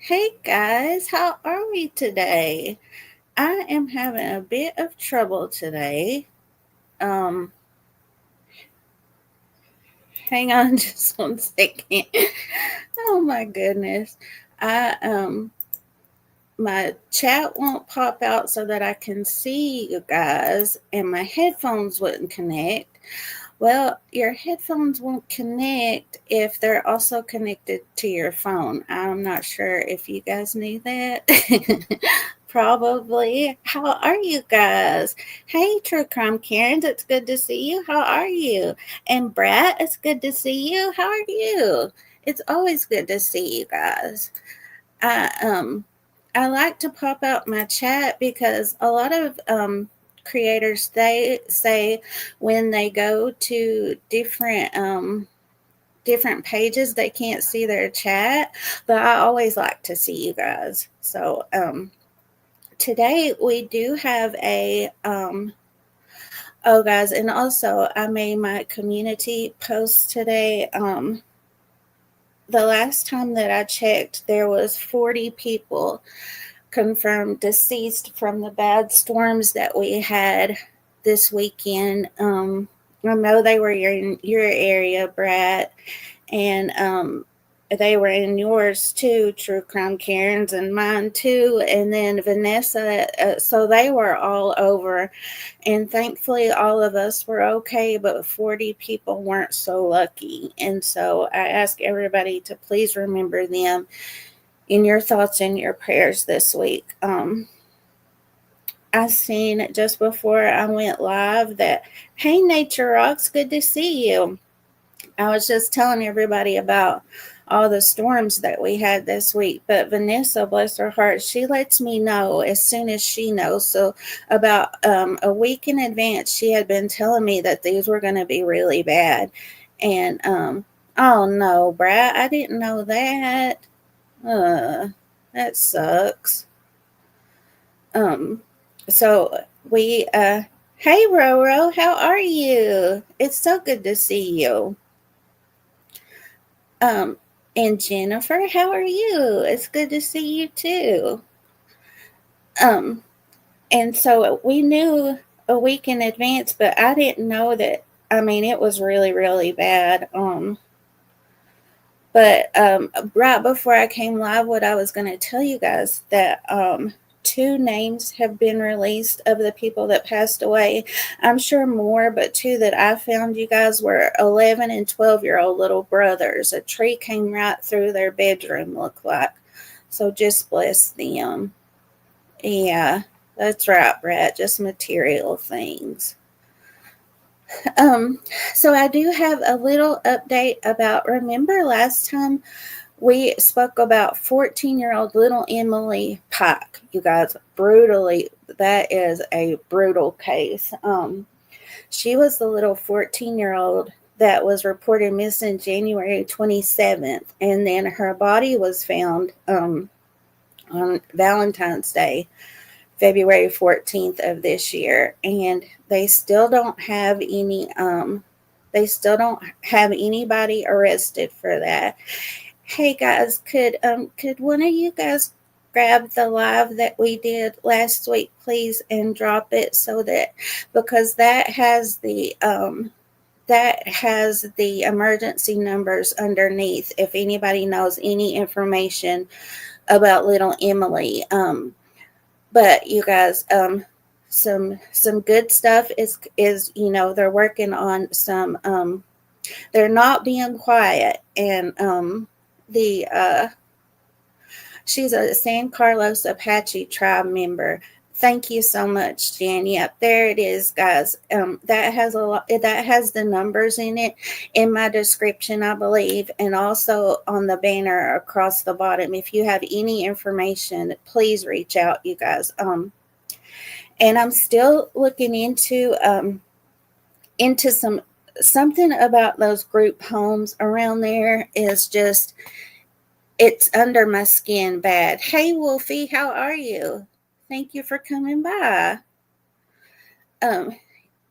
Hey guys, how are we today? I am having a bit of trouble today. Um, Hang on just 1 second. Oh my goodness. I my chat won't pop out so that I can see you guys, and my headphones wouldn't connect. Well, your headphones won't connect if they're also connected to your phone. I'm not sure if you guys knew that. Probably. How are you guys? Hey, True Crime Karen, it's good to see you. How are you? And Brett, it's good to see you. How are you? It's always good to see you guys. I I like to pop out my chat because a lot of creators they say when they go to different pages they can't see their chat, but I always like to see you guys. So today we do have a oh guys, and also I made my community post today. The last time that I checked, there was 40 people confirmed deceased from the bad storms that we had this weekend. I know they were in your area, Brad, and they were in yours too, True Crime Karens, and mine too, and then Vanessa. So they were all over, and thankfully all of us were okay, but 40 people weren't so lucky. And so I ask everybody to please remember them in your thoughts and your prayers this week. I seen just before I went live that, hey, Nature Rocks, good to see you. I was just telling everybody about all the storms that we had this week, but Vanessa, bless her heart, she lets me know as soon as she knows. So, about a week in advance, she had been telling me that these were going to be really bad. And, oh no, Brad, I didn't know that. Uh, that sucks. Um, so hey Roro, how are you? It's so good to see you. Um, and Jennifer, how are you? It's good to see you too. Um, and so we knew a week in advance, but I didn't know that. I mean, it was really, really bad. But right before I came live, what I was going to tell you guys that two names have been released of the people that passed away. I'm sure more, but two that I found, you guys, were 11 and 12-year-old little brothers. A tree came right through their bedroom, looked like. So just bless them. Yeah, that's right, Brett. Just material things. Um, so I do have a little update about. Remember last time we spoke about 14-year-old little Emily Pike. You guys, brutally, that is a brutal case. She was the little 14-year-old that was reported missing January 27th, and then her body was found on Valentine's Day, February 14th of this year, and they still don't have anybody arrested for that. Hey guys, could one of you guys grab the live that we did last week, please, and drop it so that, because that has the emergency numbers underneath if anybody knows any information about little Emily. But you guys, some good stuff is they're working on some. They're not being quiet, and the she's a San Carlos Apache tribe member. Thank you so much, Jan. Yep, there it is, guys. That has a lot. That has the numbers in it in my description, I believe, and also on the banner across the bottom. If you have any information, please reach out, you guys. And I'm still looking into something about those group homes around there. Is just, it's under my skin bad. Hey Wolfie, how are you? Thank you for coming by. um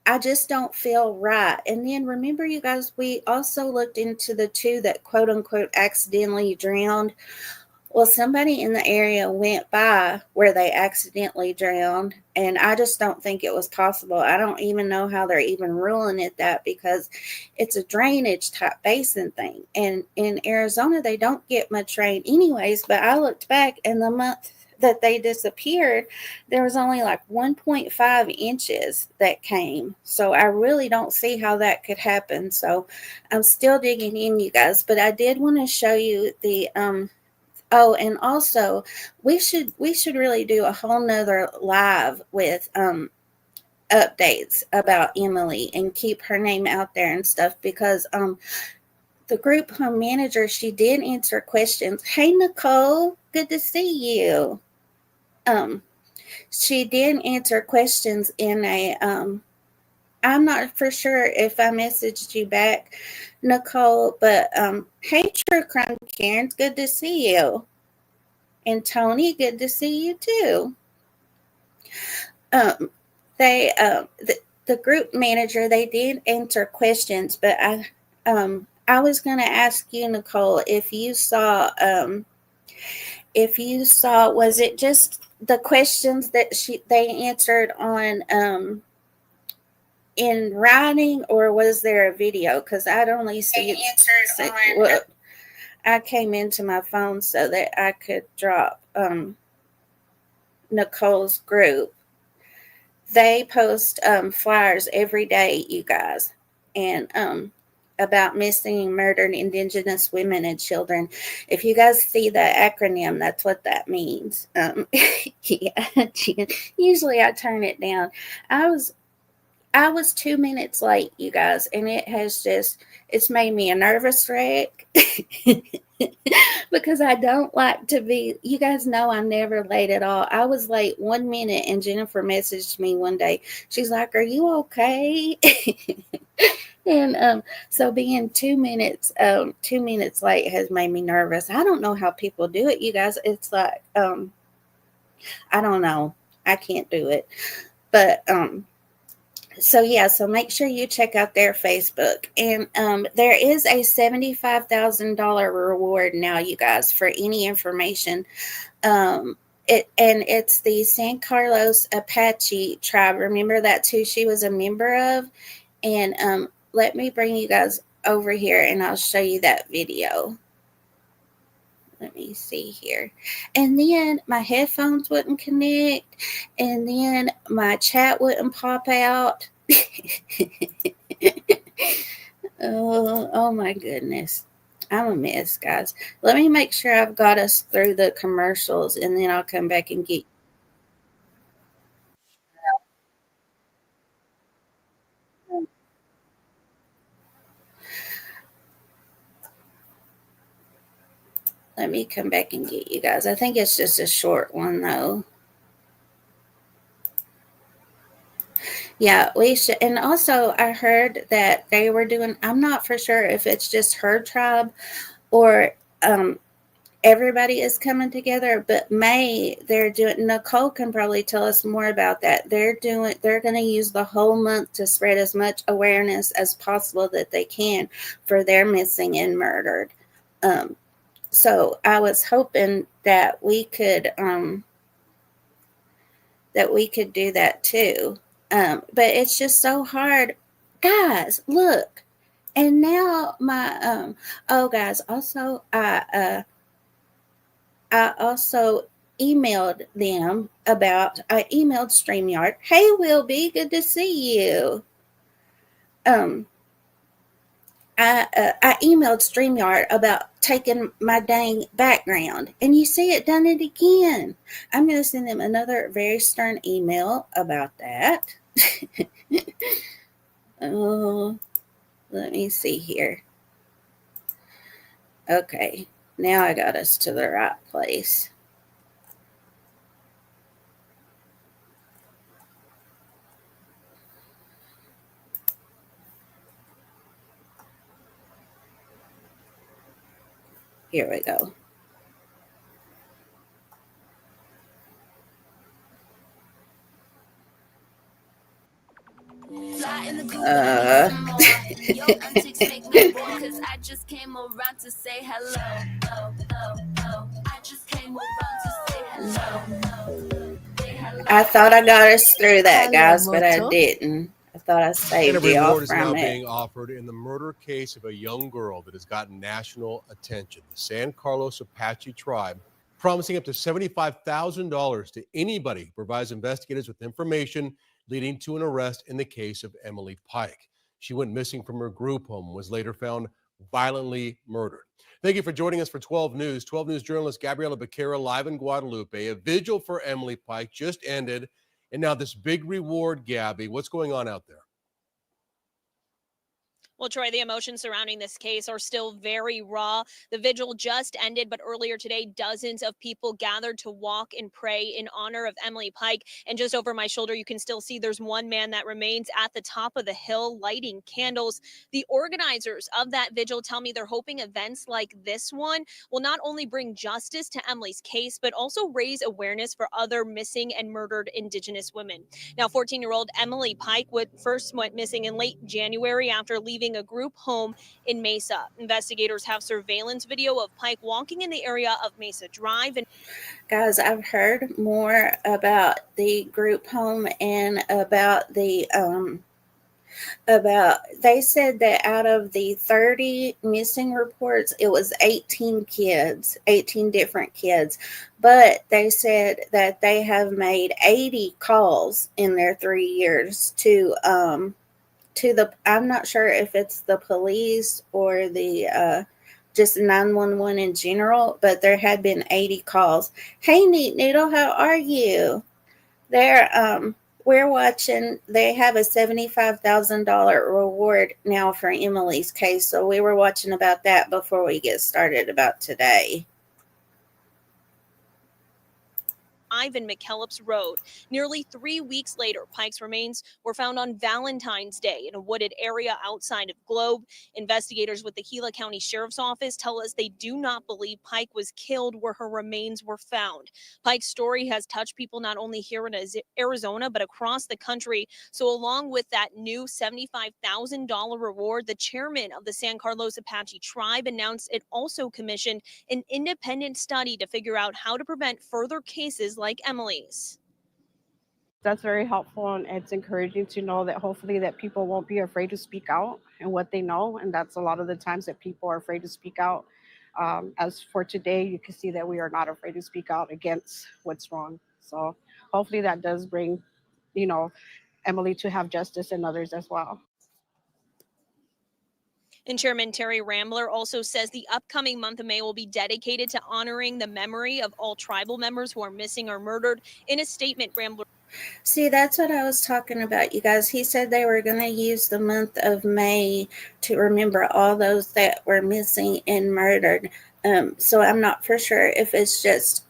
I just don't feel right. And then remember, you guys, we also looked into the two that quote unquote accidentally drowned. Well, somebody in the area went by where they accidentally drowned, and I just don't think it was possible. I don't even know how they're even ruling it that, because it's a drainage type basin thing. And in Arizona, they don't get much rain anyways. But I looked back, and the month that they disappeared, there was only like 1.5 inches that came. So I really don't see how that could happen. So I'm still digging in, you guys. But I did want to show you the oh, and also we should really do a whole nother live with updates about Emily and keep her name out there and stuff, because the group home manager, she did answer questions. Hey Nicole, good to see you. Um she did answer questions in a I'm not for sure if I messaged you back, Nicole, but hey True Crime Karen, good to see you. And Tony, good to see you too. Um, the group manager, they did answer questions, but I was going to ask you, Nicole, if you saw, was it just the questions that they answered on in writing, or was there a video? Because I'd only see it. Well, I came into my phone so that I could drop Nicole's group. They post flyers every day, you guys, and about missing and murdered Indigenous women and children. If you guys see that acronym, that's what that means. Yeah, usually I turn it down. I was 2 minutes late, you guys, and it's made me a nervous wreck. Because I don't like to be, you guys know I'm never late at all. I was late 1 minute, and Jennifer messaged me one day. She's like, "Are you okay?" And so being 2 minutes late has made me nervous. I don't know how people do it, you guys. It's like I don't know. I can't do it. But so yeah, so make sure you check out their Facebook. And there is a $75,000 reward now, you guys, for any information. It's the San Carlos Apache tribe. Remember that too? She was a member of. And let me bring you guys over here, and I'll show you that video. Let me see here. And then my headphones wouldn't connect, and then my chat wouldn't pop out. Oh my goodness. I'm a mess, guys. Let me make sure I've got us through the commercials, and then I'll come back and get. Let me come back and get you guys. I think it's just a short one though. Yeah, we should. And also, I heard that they were doing, I'm not for sure if it's just her tribe or everybody is coming together, but they're doing, Nicole can probably tell us more about that. They're going to use the whole month to spread as much awareness as possible that they can for their missing and murdered. So I was hoping that we could do that too. But it's just so hard. Guys, look. And now my oh guys, also I also emailed them I emailed StreamYard. Hey Wilby, good to see you. I emailed StreamYard about taking my dang background, and you see it done it again. I'm going to send them another very stern email about that. Oh, let me see here. Okay, now I got us to the right place. Here we go. Your antics make me bored, cause I just came around to say hello. I just I thought I got us through that, guys, but I Moto. didn't. I thought I And a saved you all reward is now from it. being offered in the murder case of a young girl that has gotten national attention. The San Carlos Apache tribe promising up to $75,000 to anybody who provides investigators with information leading to an arrest in the case of Emily Pike. She went missing from her group home and was later found violently murdered. Thank you for joining us for 12 News. 12 News journalist Gabriela Becerra live in Guadalupe. A vigil for Emily Pike just ended, and now this big reward, Gabby. What's going on out there? Well, Troy, the emotions surrounding this case are still very raw. The vigil just ended, but earlier today, dozens of people gathered to walk and pray in honor of Emily Pike. And just over my shoulder, you can still see there's one man that remains at the top of the hill lighting candles. The organizers of that vigil tell me they're hoping events like this one will not only bring justice to Emily's case, but also raise awareness for other missing and murdered Indigenous women. Now, 14-year-old Emily Pike first went missing in late January after leaving a group home in Mesa. Investigators have surveillance video of Pike walking in the area of Mesa Drive. And guys, I've heard more about the group home and about they said that out of the 30 missing reports, it was 18 different kids, but they said that they have made 80 calls in their 3 years to the, I'm not sure if it's the police or the just 911 in general, but there had been 80 calls. Hey, Neat Noodle, how are you? We're watching, they have a $75,000 reward now for Emily's case, so we were watching about that before we get started about today. In McKellips Road. Nearly 3 weeks later, Pike's remains were found on Valentine's Day in a wooded area outside of Globe. Investigators with the Gila County Sheriff's Office tell us they do not believe Pike was killed where her remains were found. Pike's story has touched people not only here in Arizona, but across the country. So along with that new $75,000 reward, the chairman of the San Carlos Apache tribe announced it also commissioned an independent study to figure out how to prevent further cases like Emily's. That's very helpful, and it's encouraging to know that hopefully that people won't be afraid to speak out and what they know, and that's a lot of the times that people are afraid to speak out. As for today, you can see that we are not afraid to speak out against what's wrong. So hopefully that does bring, Emily to have justice and others as well. And Chairman Terry Rambler also says the upcoming month of May will be dedicated to honoring the memory of all tribal members who are missing or murdered. In a statement, Rambler. See, that's what I was talking about, you guys. He said they were going to use the month of May to remember all those that were missing and murdered. So I'm not for sure if it's just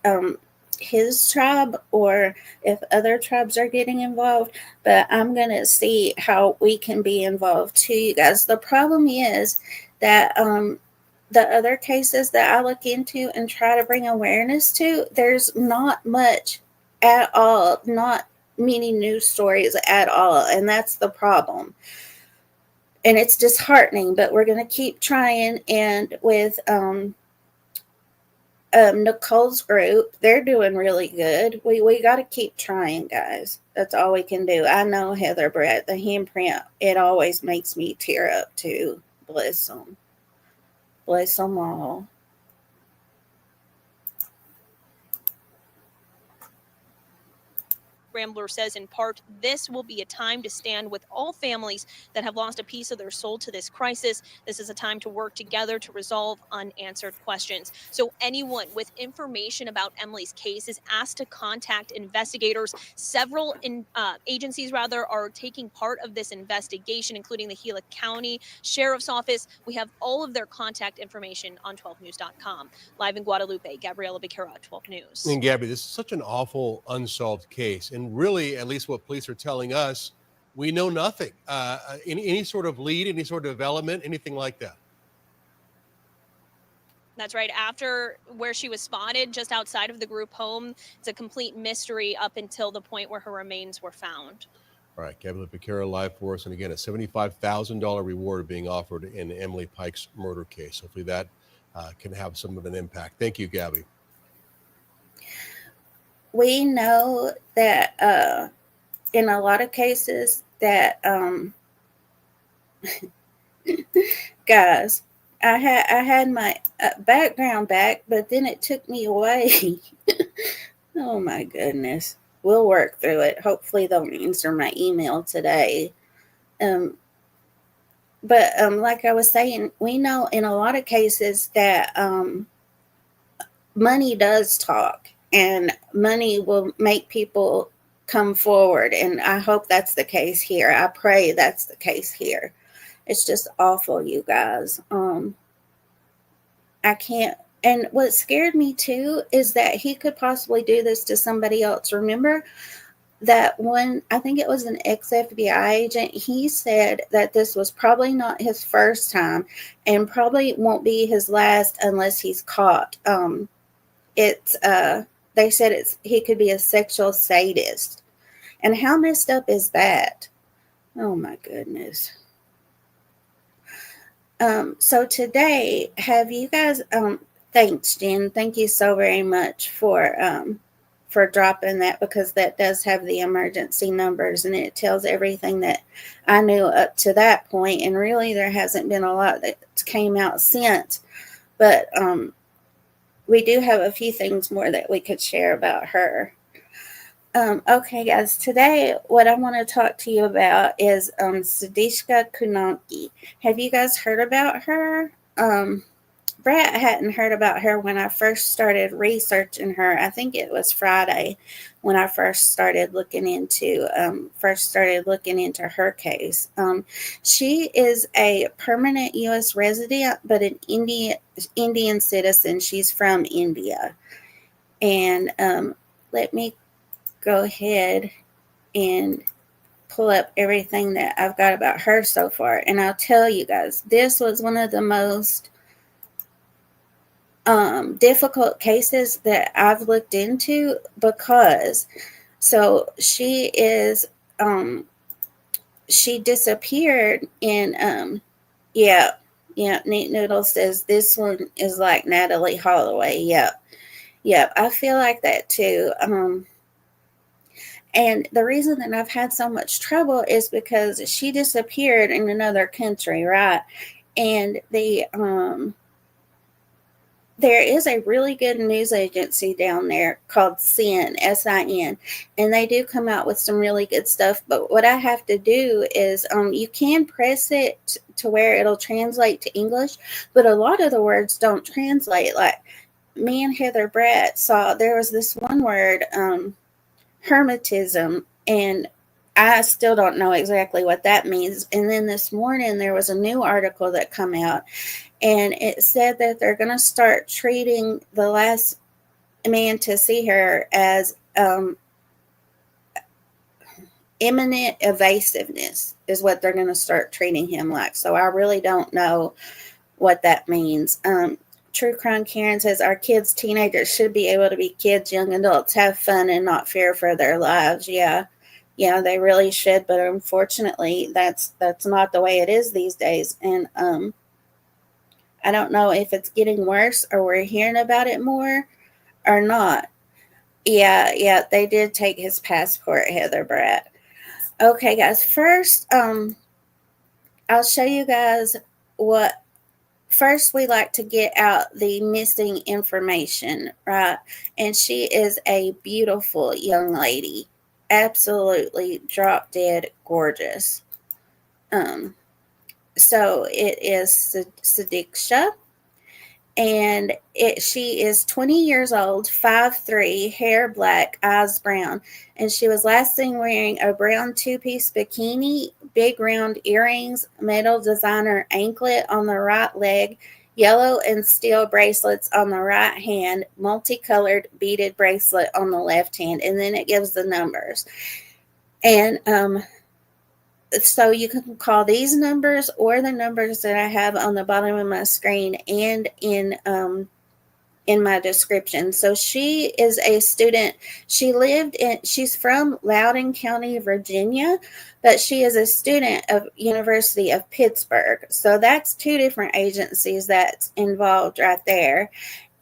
his tribe or if other tribes are getting involved, but I'm going to see how we can be involved too, you guys. The problem is that the other cases that I look into and try to bring awareness to, there's not much at all, not many news stories at all, and that's the problem. And it's disheartening, but we're going to keep trying. And with Nicole's group, they're doing really good. We got to keep trying, guys. That's all we can do. I know Heather Brett, the handprint, it always makes me tear up too. Bless them all. Rambler says, in part, this will be a time to stand with all families that have lost a piece of their soul to this crisis. This is a time to work together to resolve unanswered questions. So anyone with information about Emily's case is asked to contact investigators. Several agencies are taking part of this investigation, including the Gila County Sheriff's Office. We have all of their contact information on 12news.com. Live in Guadalupe, Gabriela Becerra, 12 News. And Gabby, this is such an awful unsolved case. And really, at least what police are telling us, we know nothing. Any sort of lead, any sort of development, anything like that? That's right. After where she was spotted, just outside of the group home, it's a complete mystery up until the point where her remains were found. All right, Gabriela Becerra live for us. And again, a $75,000 reward being offered in Emily Pike's murder case. Hopefully that can have some of an impact. Thank you, Gabby. we know that in a lot of cases that guys, I had my background back, but then it took me away. Oh my goodness. We'll work through it. Hopefully they'll answer my email today. But like I was saying, we know in a lot of cases that money does talk, and money will make people come forward. And I hope that's the case here. I pray that's the case here. It's just awful, you guys. I can't. And what scared me too is that he could possibly do this to somebody else. Remember that one, I think it was an ex-FBI agent, he said that this was probably not his first time and probably won't be his last unless he's caught. They said he could be a sexual sadist. And how messed up is that? Oh my goodness. So today, have you guys, thanks, Jen. Thank you so very much for dropping that, because that does have the emergency numbers and it tells everything that I knew up to that point. And really, there hasn't been a lot that came out since, but we do have a few things more that we could share about her. Okay, guys, today what I want to talk to you about is Sudiksha Konanki. Have you guys heard about her? Brett hadn't heard about her when I first started researching her. I think it was Friday when I first started looking into her case. She is a permanent U.S. resident, but an Indian citizen. She's from India, and let me go ahead and pull up everything that I've got about her so far. And I'll tell you guys, this was one of the most difficult cases that I've looked into, because she disappeared in Neat Noodle says this one is like Natalie Holloway. Yep, I feel like that too. And the reason that I've had so much trouble is because she disappeared in another country, right? And there is a really good news agency down there called SIN, S-I-N, and they do come out with some really good stuff. But what I have to do is you can press it to where it'll translate to English, but a lot of the words don't translate. Like me and Heather Bratt saw there was this one word, hermetism, and I still don't know exactly what that means. And then this morning there was a new article that come out, and it said that they're going to start treating the last man to see her as imminent evasiveness is what they're going to start treating him like. So I really don't know what that means. True Crime Karen says our kids, teenagers should be able to be kids, young adults, have fun and not fear for their lives. Yeah, they really should. But unfortunately, that's not the way it is these days. And I don't know if it's getting worse or we're hearing about it more or not. Yeah, they did take his passport, Heather Bratt. Okay, guys, first, I'll show you guys what. First, we like to get out the missing information, right? And she is a beautiful young lady. Absolutely drop dead gorgeous. So it is Sudiksha. And she is 20 years old, 5'3", hair black, eyes brown. And she was last seen wearing a brown two-piece bikini, big round earrings, metal designer anklet on the right leg, yellow and steel bracelets on the right hand, multicolored beaded bracelet on the left hand. And then it gives the numbers. And so you can call these numbers or the numbers that I have on the bottom of my screen and in my description. So she is a student. She's from Loudoun County, Virginia, but she is a student of University of Pittsburgh. So that's two different agencies that's involved right there.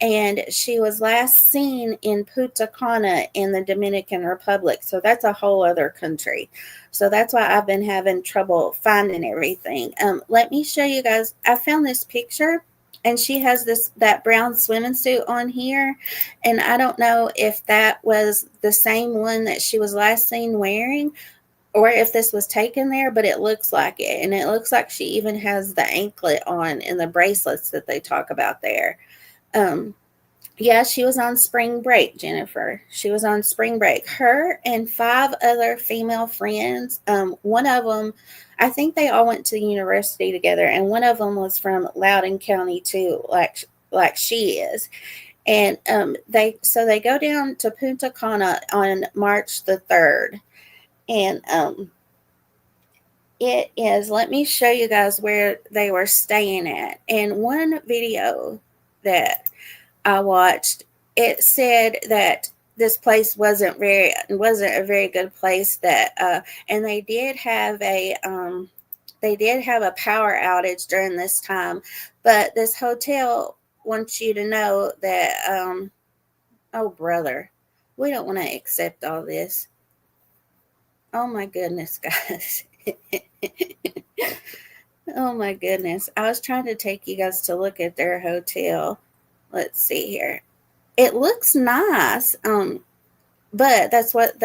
and she was last seen in Punta Cana in the Dominican Republic. So that's a whole other country. So that's why I've been having trouble finding everything. Let me show you guys. I found this picture, and she has that brown swimming suit on here, and I don't know if that was the same one that she was last seen wearing, or if this was taken there, but it looks like it. And it looks like she even has the anklet on and the bracelets that they talk about there. Yeah, she was on spring break, Jennifer. She was on spring break. Her and 5 other female friends, one of them, I think they all went to university together, and one of them was from Loudoun County too, like she is. And they go down to Punta Cana on March the 3rd. And it is, let me show you guys where they were staying at. And one video that I watched, it said that this place wasn't a very good place, that and they did have a power outage during this time. But this hotel wants you to know that oh brother, we don't want to accept all this. Oh my goodness, guys. Oh my goodness. I was trying to take you guys to look at their hotel. Let's see here. It looks nice. But that's what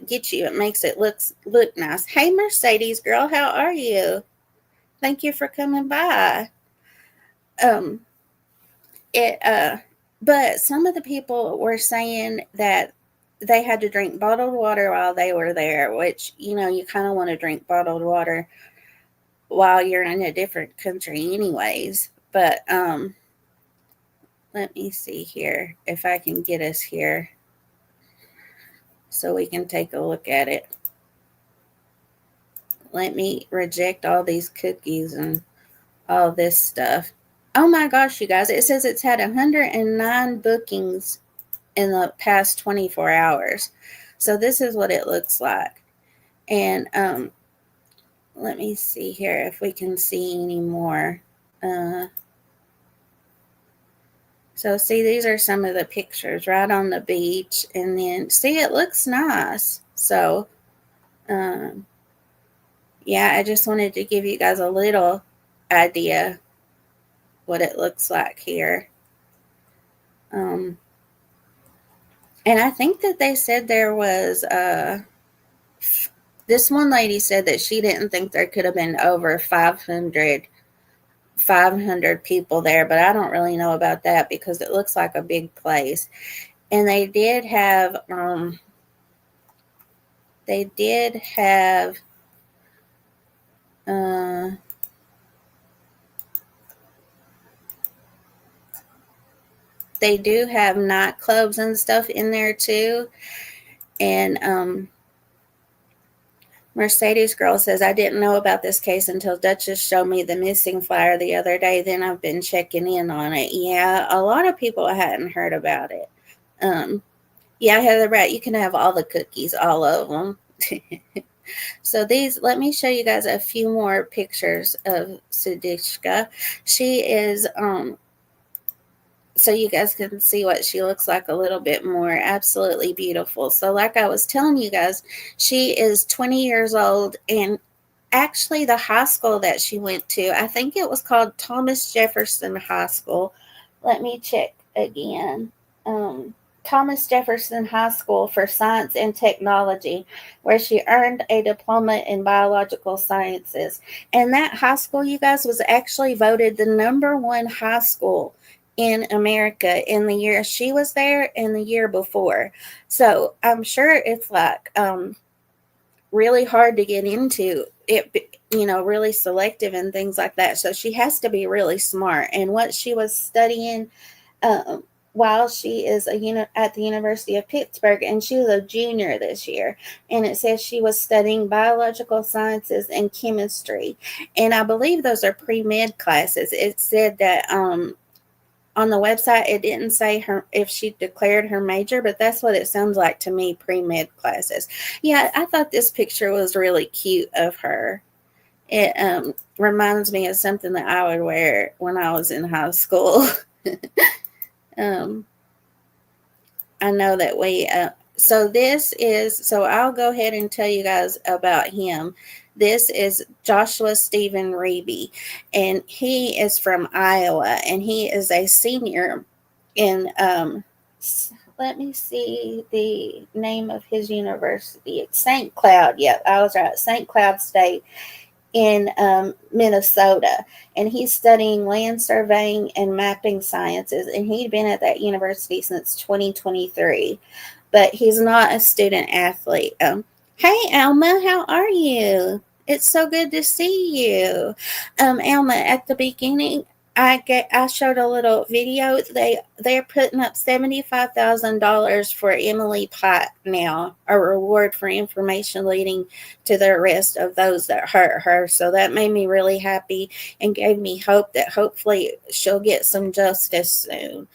gets you. It makes it look nice. Hey Mercedes girl, how are you? Thank you for coming by. But some of the people were saying that they had to drink bottled water while they were there, which, you kind of want to drink bottled water while you're in a different country anyways. But let me see here if I can get us here so we can take a look at it. Let me reject all these cookies and all this stuff. Oh my gosh, you guys, it says it's had 109 bookings in the past 24 hours. So this is what it looks like. And let me see here if we can see any more. So see, these are some of the pictures right on the beach. And then see, it looks nice. So yeah, I just wanted to give you guys a little idea what it looks like here. And I think that they said there was this one lady said that she didn't think there could have been over 500 people there, but I don't really know about that because it looks like a big place. And they did have they do have nightclubs and stuff in there too. And Mercedes girl says, I didn't know about this case until Duchess showed me the missing flyer the other day. Then I've been checking in on it. Yeah, a lot of people hadn't heard about it. Yeah, Heather Rat, you can have all the cookies, all of them. So let me show you guys a few more pictures of Sudiksha. She is, so you guys can see what she looks like a little bit more. Absolutely beautiful. So like I was telling you guys, she is 20 years old, and actually the high school that she went to, I think it was called Thomas Jefferson High School. Let me check again. Thomas Jefferson High School for Science and Technology, where she earned a diploma in biological sciences. And that high school, you guys, was actually voted the #1 high school in America in the year she was there and the year before. So I'm sure it's like really hard to get into it, really selective and things like that. So she has to be really smart. And what she was studying while she is at the University of Pittsburgh, and she was a junior this year, and it says she was studying biological sciences and chemistry. And I believe those are pre-med classes. It said that on the website, it didn't say if she declared her major, but that's what it sounds like to me, pre-med classes. Yeah, I thought this picture was really cute of her. It reminds me of something that I would wear when I was in high school. Um, I know that so I'll go ahead and tell you guys about him. This is Joshua Stephen Reeby, and he is from Iowa, and he is a senior in, let me see the name of his university. It's St. Cloud. Yep, I was right. St. Cloud State in Minnesota, and he's studying land surveying and mapping sciences, and he'd been at that university since 2023, but he's not a student athlete. Hey, Alma, how are you? It's so good to see you. Alma, at the beginning, I showed a little video. They're putting up $75,000 for Emily Pike now, a reward for information leading to the arrest of those that hurt her. So that made me really happy and gave me hope that hopefully she'll get some justice soon.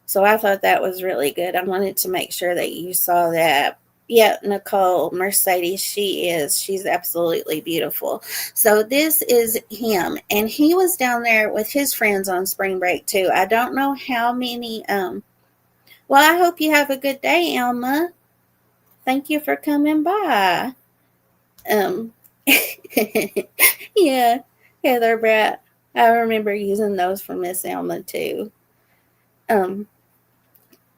So I thought that was really good. I wanted to make sure that you saw that. Yeah, Nicole Mercedes, she's absolutely beautiful. So this is him, and he was down there with his friends on spring break too. I don't know how many. Well, I hope you have a good day, Elma. Thank you for coming by. Yeah, Heather Brat. I remember using those for Miss Elma too. And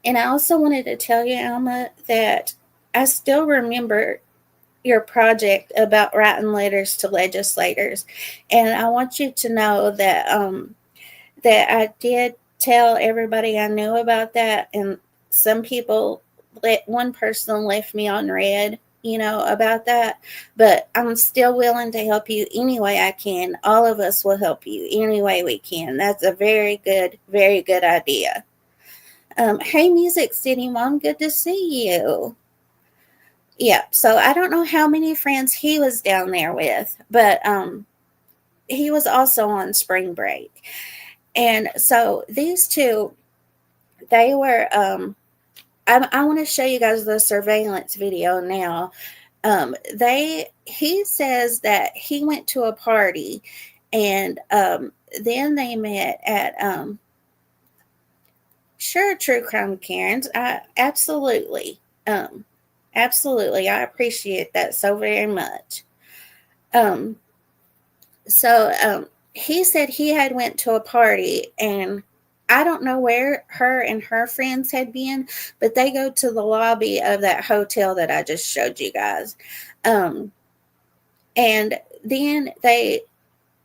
I also wanted to tell you, Alma, that I still remember your project about writing letters to legislators, and I want you to know that that I did tell everybody I knew about that, and some people one person left me on red, about that, but I'm still willing to help you any way I can. All of us will help you any way we can. That's a very good idea. Hey, Music City Mom, good to see you. Yeah, so I don't know how many friends he was down there with, but he was also on spring break. And so these two, they were, I want to show you guys the surveillance video now. He says that he went to a party, and then they met at, sure, True Crime Karens. Absolutely. Absolutely. I appreciate that so very much. So he said he had went to a party, and I don't know where her and her friends had been, but they go to the lobby of that hotel that I just showed you guys. And then they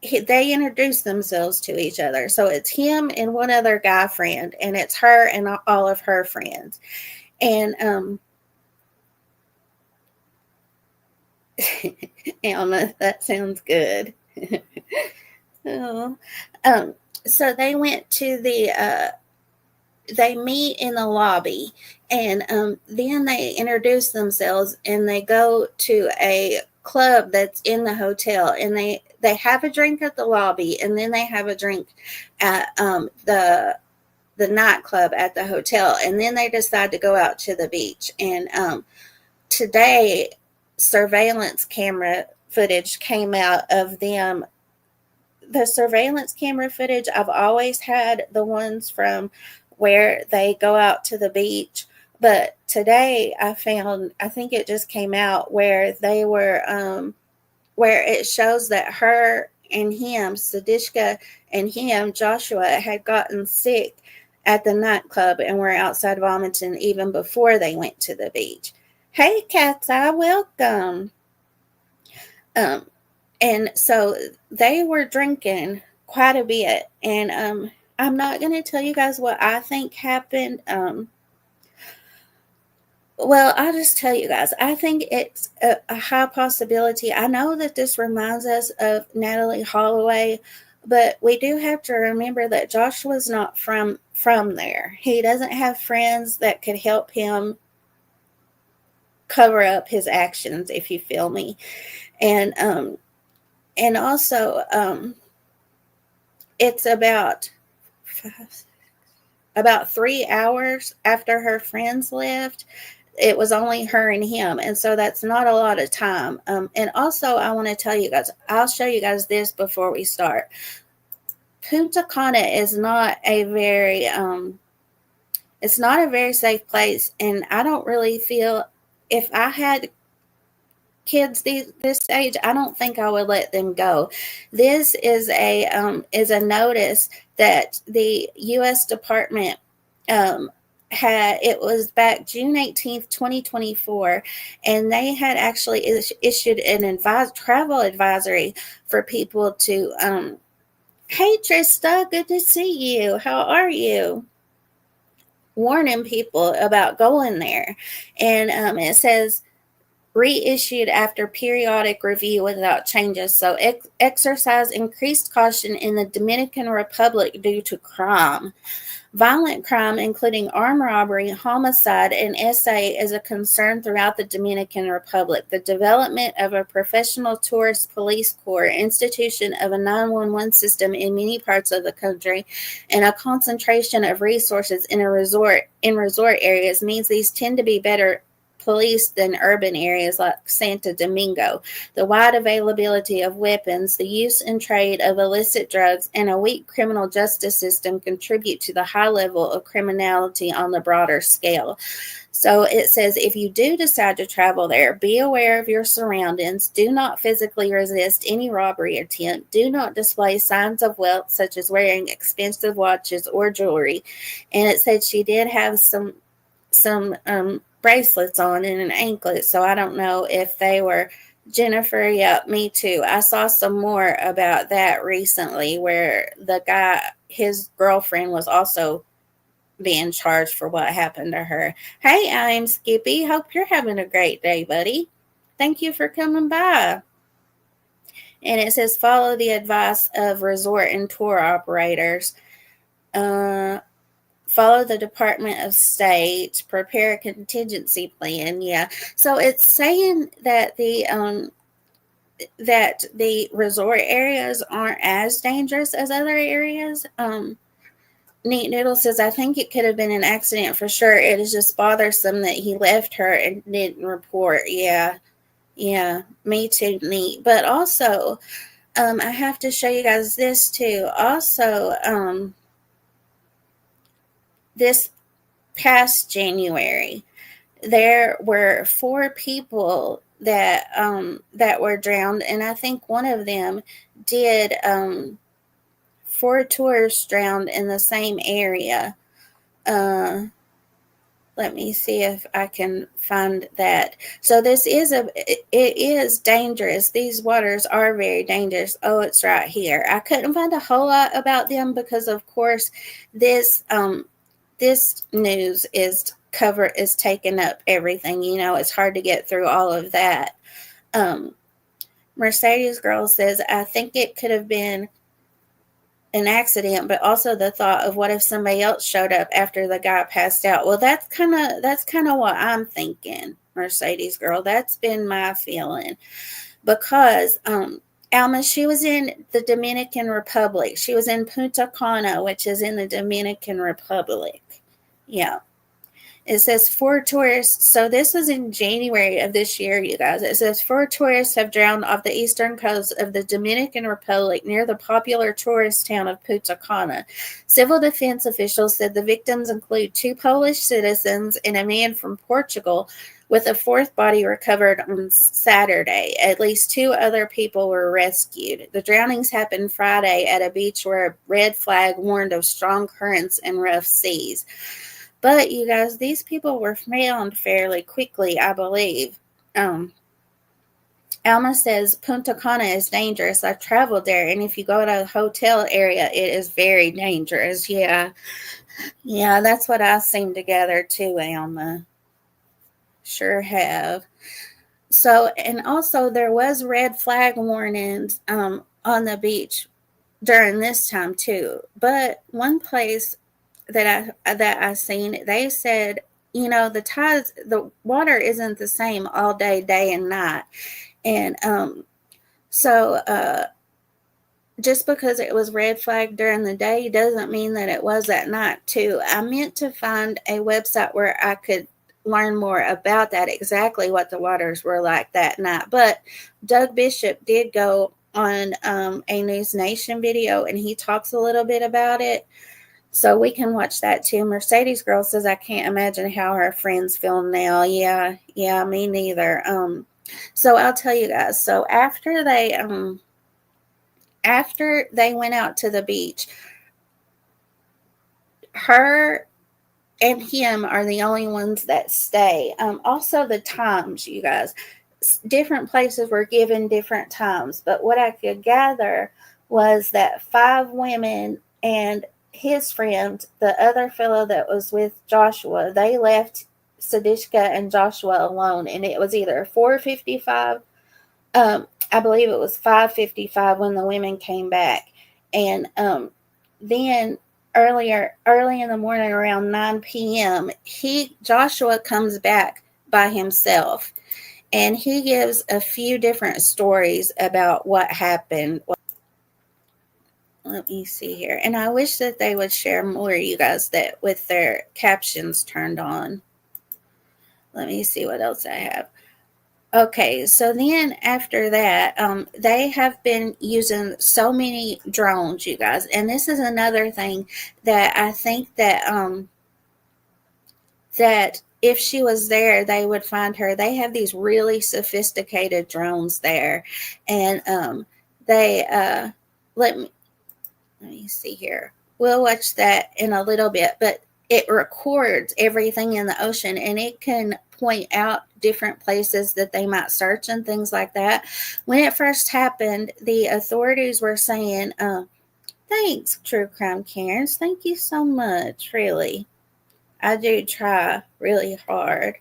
introduce themselves to each other. So it's him and one other guy friend, and it's her and all of her friends. And Alma, that sounds good. Oh. So they went to they meet in the lobby, and then they introduce themselves, and they go to a club that's in the hotel, and they have a drink at the lobby, and then they have a drink at the nightclub at the hotel, and then they decide to go out to the beach. And today, surveillance camera footage came out of them. The surveillance camera footage, I've always had the ones from where they go out to the beach, but today I think it just came out where they were, where it shows that her and him, Sudiksha, and him, Joshua, had gotten sick at the nightclub and were outside vomiting even before they went to the beach. Hey, Cat's Eye, welcome. And so they were drinking quite a bit, and I'm not going to tell you guys what I think happened. Well, I'll just tell you guys, I think it's a high possibility. I know that this reminds us of Natalie Holloway, but we do have to remember that Joshua's not from there. He doesn't have friends that could help him cover up his actions, if you feel me. And also, it's about 3 hours after her friends left. It was only her and him, and so that's not a lot of time. And also, I want to tell you guys, I'll show you guys this before we start. Punta Cana is not a very It's not a very safe place, and I don't really feel, if I had kids this age, I don't think I would let them go. This is a notice that the U.S. Department had. It was back June 18th, 2024, and they had actually issued an travel advisory for people to. Hey, Trista, good to see you. How are you? Warning people about going there, and it says reissued after periodic review without changes. So exercise increased caution in the Dominican Republic due to crime. Violent crime, including armed robbery, homicide, and SA, is a concern throughout the Dominican Republic. The development of a professional tourist police corps, institution of a 911 system in many parts of the country, and a concentration of resources in resort areas means these tend to be better policed than urban areas like Santo Domingo. The wide availability of weapons, the use and trade of illicit drugs, and a weak criminal justice system contribute to the high level of criminality on the broader scale. So it says, if you do decide to travel there, be aware of your surroundings. Do not physically resist any robbery attempt. Do not display signs of wealth, such as wearing expensive watches or jewelry. And it said she did have some bracelets on and an anklet, so I don't know if they were. Jennifer, yep, me too. I saw some more about that recently, where the guy, his girlfriend, was also being charged for what happened to her. Hey, I'm Skippy. Hope you're having a great day, buddy. Thank you for coming by. And it says, follow the advice of resort and tour operators. Follow the Department of State, prepare a contingency plan. Yeah. So it's saying that the resort areas aren't as dangerous as other areas. Neat Noodle says, I think it could have been an accident for sure. It is just bothersome that he left her and didn't report. Yeah. Yeah. Me too, Neat. But also, I have to show you guys this too. Also, this past January, there were 4 people that were drowned, and I think one of them did 4 tourists drowned in the same area. Let me see if I can find that. So it is dangerous. These waters are very dangerous. Oh, it's right here. I couldn't find a whole lot about them because, of course, this news is taking up everything. It's hard to get through all of that. Mercedes Girl says, I think it could have been an accident, but also the thought of what if somebody else showed up after the guy passed out. Well, that's kind of what I'm thinking, Mercedes Girl. That's been my feeling, because Alma, she was in the Dominican Republic. She was in Punta Cana, which is in the Dominican Republic. Yeah. It says 4 tourists. So this was in January of this year, you guys. It says 4 tourists have drowned off the eastern coast of the Dominican Republic near the popular tourist town of Punta Cana. Civil defense officials said the victims include 2 Polish citizens and a man from Portugal, with a 4th body recovered on Saturday. At least 2 other people were rescued. The drownings happened Friday at a beach where a red flag warned of strong currents and rough seas. But, you guys, these people were found fairly quickly, I believe. Alma says, Punta Cana is dangerous. I've traveled there, and if you go to a hotel area, it is very dangerous. Yeah. Yeah, that's what I seem to gather too, Alma. Sure have. So, and also there was red flag warnings on the beach during this time too. But one place that I seen, they said, the water isn't the same all day and night. And so just because it was red flag during the day doesn't mean that it was at night too. I meant to find a website where I could learn more about that, exactly what the waters were like that night. But Doug Bishop did go on a News Nation video, and he talks a little bit about it. So we can watch that too. Mercedes Girl says, I can't imagine how her friends feel now. Yeah, me neither. So I'll tell you guys. So after they went out to the beach, her and him are the only ones that stay. Also the times, you guys, different places were given different times, but what I could gather was that 5 women and his friend, the other fellow that was with Joshua, they left Sudiksha and Joshua alone, and it was either 4:55, I believe it was 5:55 when the women came back, and then early in the morning around 9 p.m. Joshua comes back by himself, and he gives a few different stories about what happened. Let me see here, and I wish that they would share more, you guys, that with their captions turned on. Let me see what else I have. Okay, so then after that, they have been using so many drones, you guys, and this is another thing that I think that if she was there, they would find her. They have these really sophisticated drones there, and they let me see here. We'll watch that in a little bit, but it records everything in the ocean, and it can point out different places that they might search and things like that. When it first happened, the authorities were saying, thanks, True Crime Karens. Thank you so much, really. I do try really hard.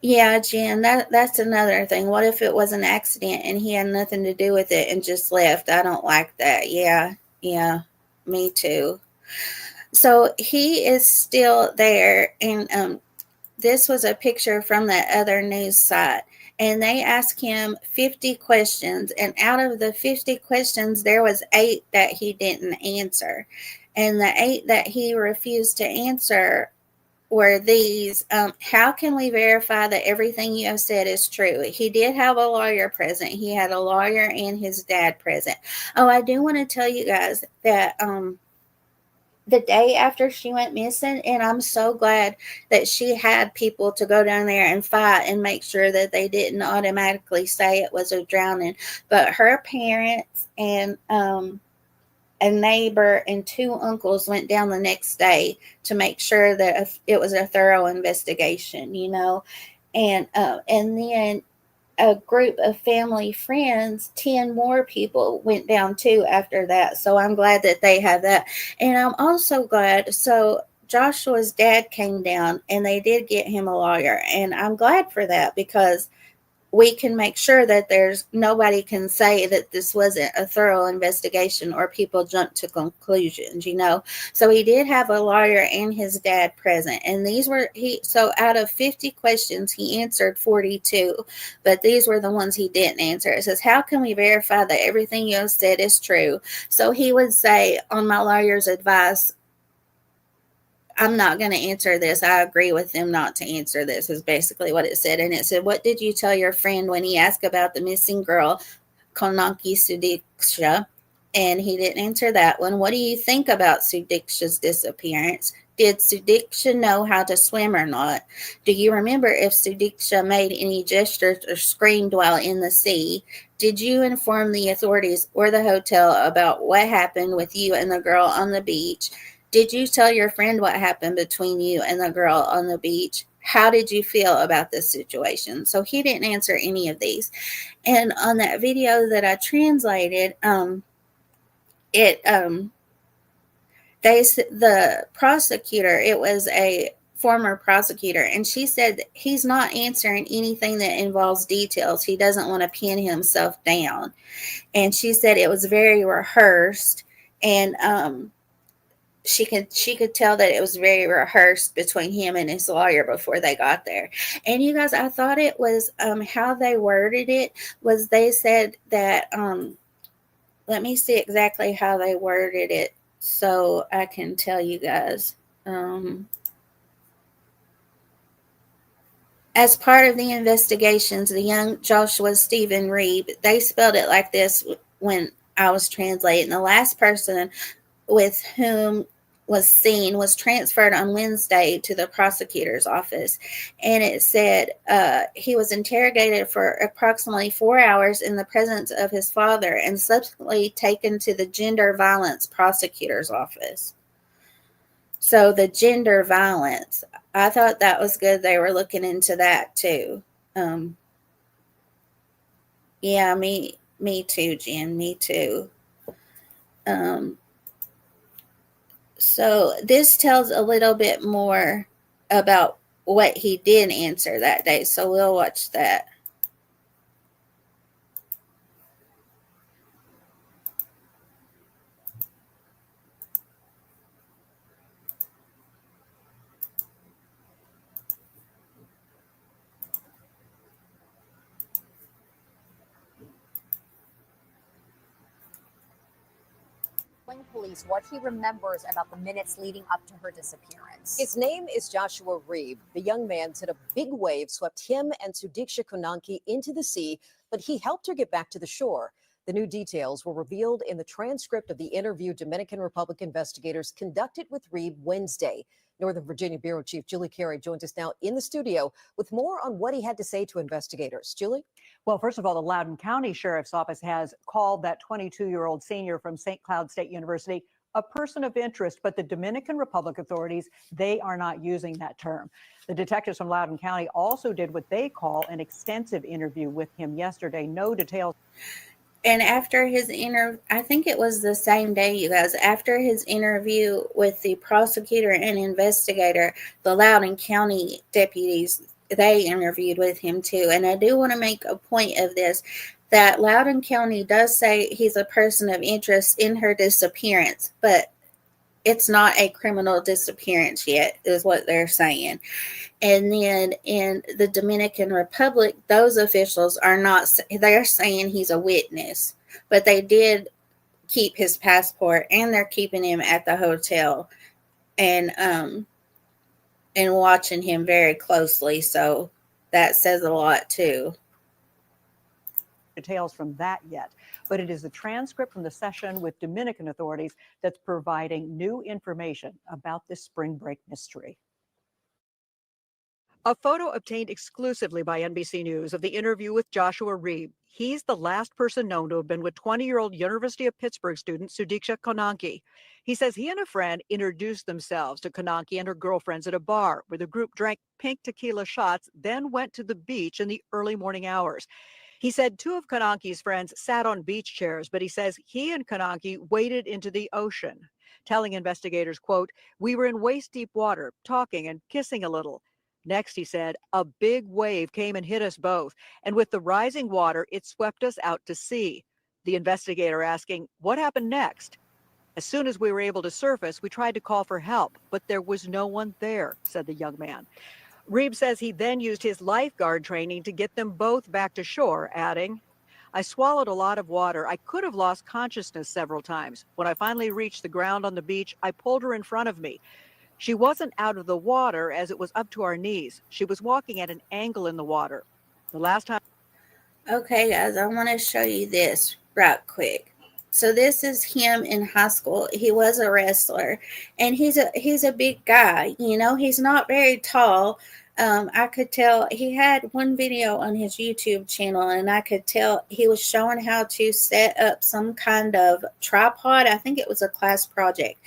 Yeah, Jen, that's another thing. What if it was an accident and he had nothing to do with it and just left? I don't like that. Yeah, me too. So he is still there, and this was a picture from that other news site. And they asked him 50 questions, and out of the 50 questions, there was 8 that he didn't answer. And the 8 that he refused to answer were these. How can we verify that everything you have said is true? He did have a lawyer present. He had a lawyer and his dad present. Oh, I do want to tell you guys that the day after she went missing, and I'm so glad that she had people to go down there and fight and make sure that they didn't automatically say it was a drowning. But her parents and a neighbor and 2 uncles went down the next day to make sure that it was a thorough investigation, and then a group of family friends, 10 more people went down too after that. So I'm glad that they have that. And I'm also glad, so Joshua's dad came down and they did get him a lawyer, and I'm glad for that, because we can make sure that there's nobody can say that this wasn't a thorough investigation or people jump to conclusions, So he did have a lawyer and his dad present, and so out of 50 questions, he answered 42, but these were the ones he didn't answer. It says, how can we verify that everything you have said is true? So he would say, on my lawyer's advice, I'm not going to answer this. I agree with them not to answer this, is basically what it said. And it said, what did you tell your friend when he asked about the missing girl, Konanki Sudiksha? And he didn't answer that one. What do you think about Sudiksha's disappearance? Did Sudiksha know how to swim or not? Do you remember if Sudiksha made any gestures or screamed while in the sea? Did you inform the authorities or the hotel about what happened with you and the girl on the beach? Did you tell your friend what happened between you and the girl on the beach? How did you feel about this situation? So he didn't answer any of these. And on that video that I translated, the prosecutor, it was a former prosecutor, and she said he's not answering anything that involves details. He doesn't want to pin himself down. And she said it was very rehearsed, and she could tell that it was very rehearsed between him and his lawyer before they got there. And you guys, I thought it was how they worded it was, they said that let me see exactly how they worded it so I can tell you guys. As part of the investigations, the young Joshua Stephen Reeb, they spelled it like this when I was translating. The last person with whom was seen was transferred on Wednesday to the prosecutor's office. And it said he was interrogated for approximately 4 hours in the presence of his father and subsequently taken to the gender violence prosecutor's office. So the gender violence, I thought that was good. They were looking into that too. Yeah, me too, Jen. Me too. So this tells a little bit more about what he did answer that day. So we'll watch that. Police what he remembers about the minutes leading up to her disappearance. His name is Joshua Reeb. The young man said a big wave swept him and Sudiksha Konanki into the sea, but he helped her get back to the shore. The new details were revealed in the transcript of the interview Dominican Republic investigators conducted with Reeb Wednesday. Northern Virginia Bureau Chief Julie Carey joins us now in the studio with more on what he had to say to investigators. Julie? Well, first of all, the Loudoun County Sheriff's Office has called that 22-year-old senior from St. Cloud State University a person of interest, but the Dominican Republic authorities, they are not using that term. The detectives from Loudoun County also did what they call an extensive interview with him yesterday. No details. And after his I think it was the same day, you guys, after his interview with the prosecutor and investigator, the Loudoun County deputies, they interviewed with him too. And I do want to make a point of this, that Loudoun County does say he's a person of interest in her disappearance, but it's not a criminal disappearance yet, is what they're saying. And then in the Dominican Republic, those officials are not, they're saying he's a witness, but they did keep his passport and they're keeping him at the hotel and watching him very closely. So that says a lot too. Details from that yet, but it is the transcript from the session with Dominican authorities that's providing new information about this spring break mystery. A photo obtained exclusively by NBC News of the interview with Joshua Reeb. He's the last person known to have been with 20-year-old University of Pittsburgh student Sudiksha Konanki. He says he and a friend introduced themselves to Konanki and her girlfriends at a bar where the group drank pink tequila shots, then went to the beach in the early morning hours. He said two of Konanki's friends sat on beach chairs, but he says he and Konanki waded into the ocean, telling investigators, quote, "We were in waist-deep water, talking and kissing a little. Next," he said, "a big wave came and hit us both, and with the rising water, it swept us out to sea." The investigator asking, "What happened next?" "As soon as we were able to surface, we tried to call for help, but there was no one there," said the young man. Reeb says he then used his lifeguard training to get them both back to shore, adding, "I swallowed a lot of water. I could have lost consciousness several times. When I finally reached the ground on the beach, I pulled her in front of me. She wasn't out of the water as it was up to our knees. She was walking at an angle in the water. The last time." Okay, guys, I want to show you this right quick. So this is him in high school. He was a wrestler, and he's a big guy. You know, he's not very tall. I could tell he had one video on his YouTube channel, and I could tell he was showing how to set up some kind of tripod. I think it was a class project,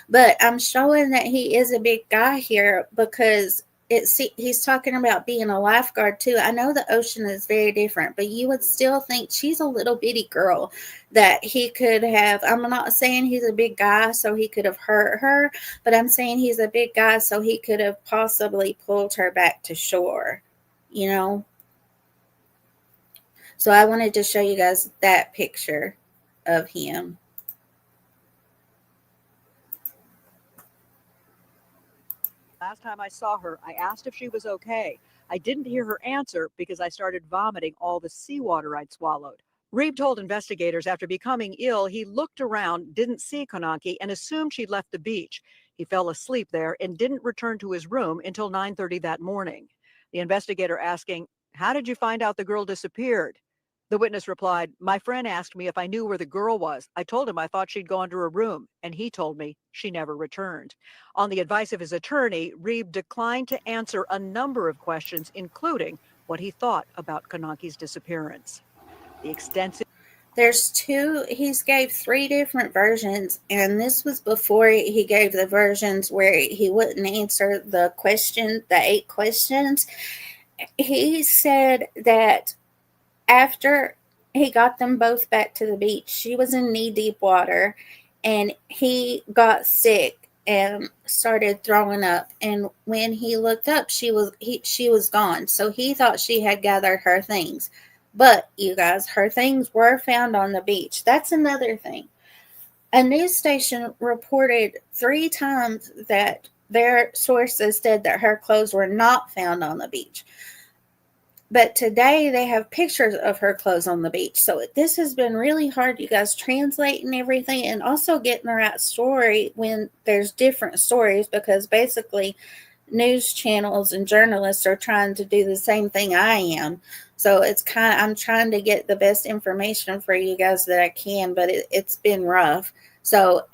but I'm showing that he is a big guy here because he's talking about being a lifeguard too. I know the ocean is very different, but you would still think she's a little bitty girl that he could have. I'm not saying he's a big guy so he could have hurt her, but I'm saying he's a big guy so he could have possibly pulled her back to shore, you know? So I wanted to show you guys that picture of him. Last time I saw her, I asked if she was okay. I didn't hear her answer because I started vomiting all the seawater I'd swallowed. Reeb told investigators after becoming ill, he looked around, didn't see Konanki, and assumed she'd left the beach. He fell asleep there and didn't return to his room until 9:30 that morning. The investigator asking, "How did you find out the girl disappeared?" The witness replied, "My friend asked me if I knew where the girl was. I told him I thought she'd gone to her room, and he told me she never returned." On the advice of his attorney, Reeb declined to answer a number of questions, including what he thought about Konanki's disappearance. The extensive He's gave 3 different versions, and this was before he gave the versions where he wouldn't answer the 8 questions. He said that after he got them both back to the beach, she was in knee-deep water, and he got sick and started throwing up. And when he looked up, she was gone. So he thought she had gathered her things. But you guys, her things were found on the beach. That's another thing. A news station reported 3 times that their sources said that her clothes were not found on the beach. But today they have pictures of her clothes on the beach. So this has been really hard, you guys, translating everything and also getting the right story when there's different stories, because basically news channels and journalists are trying to do the same thing I am. So I'm trying to get the best information for you guys that I can, but it's been rough. So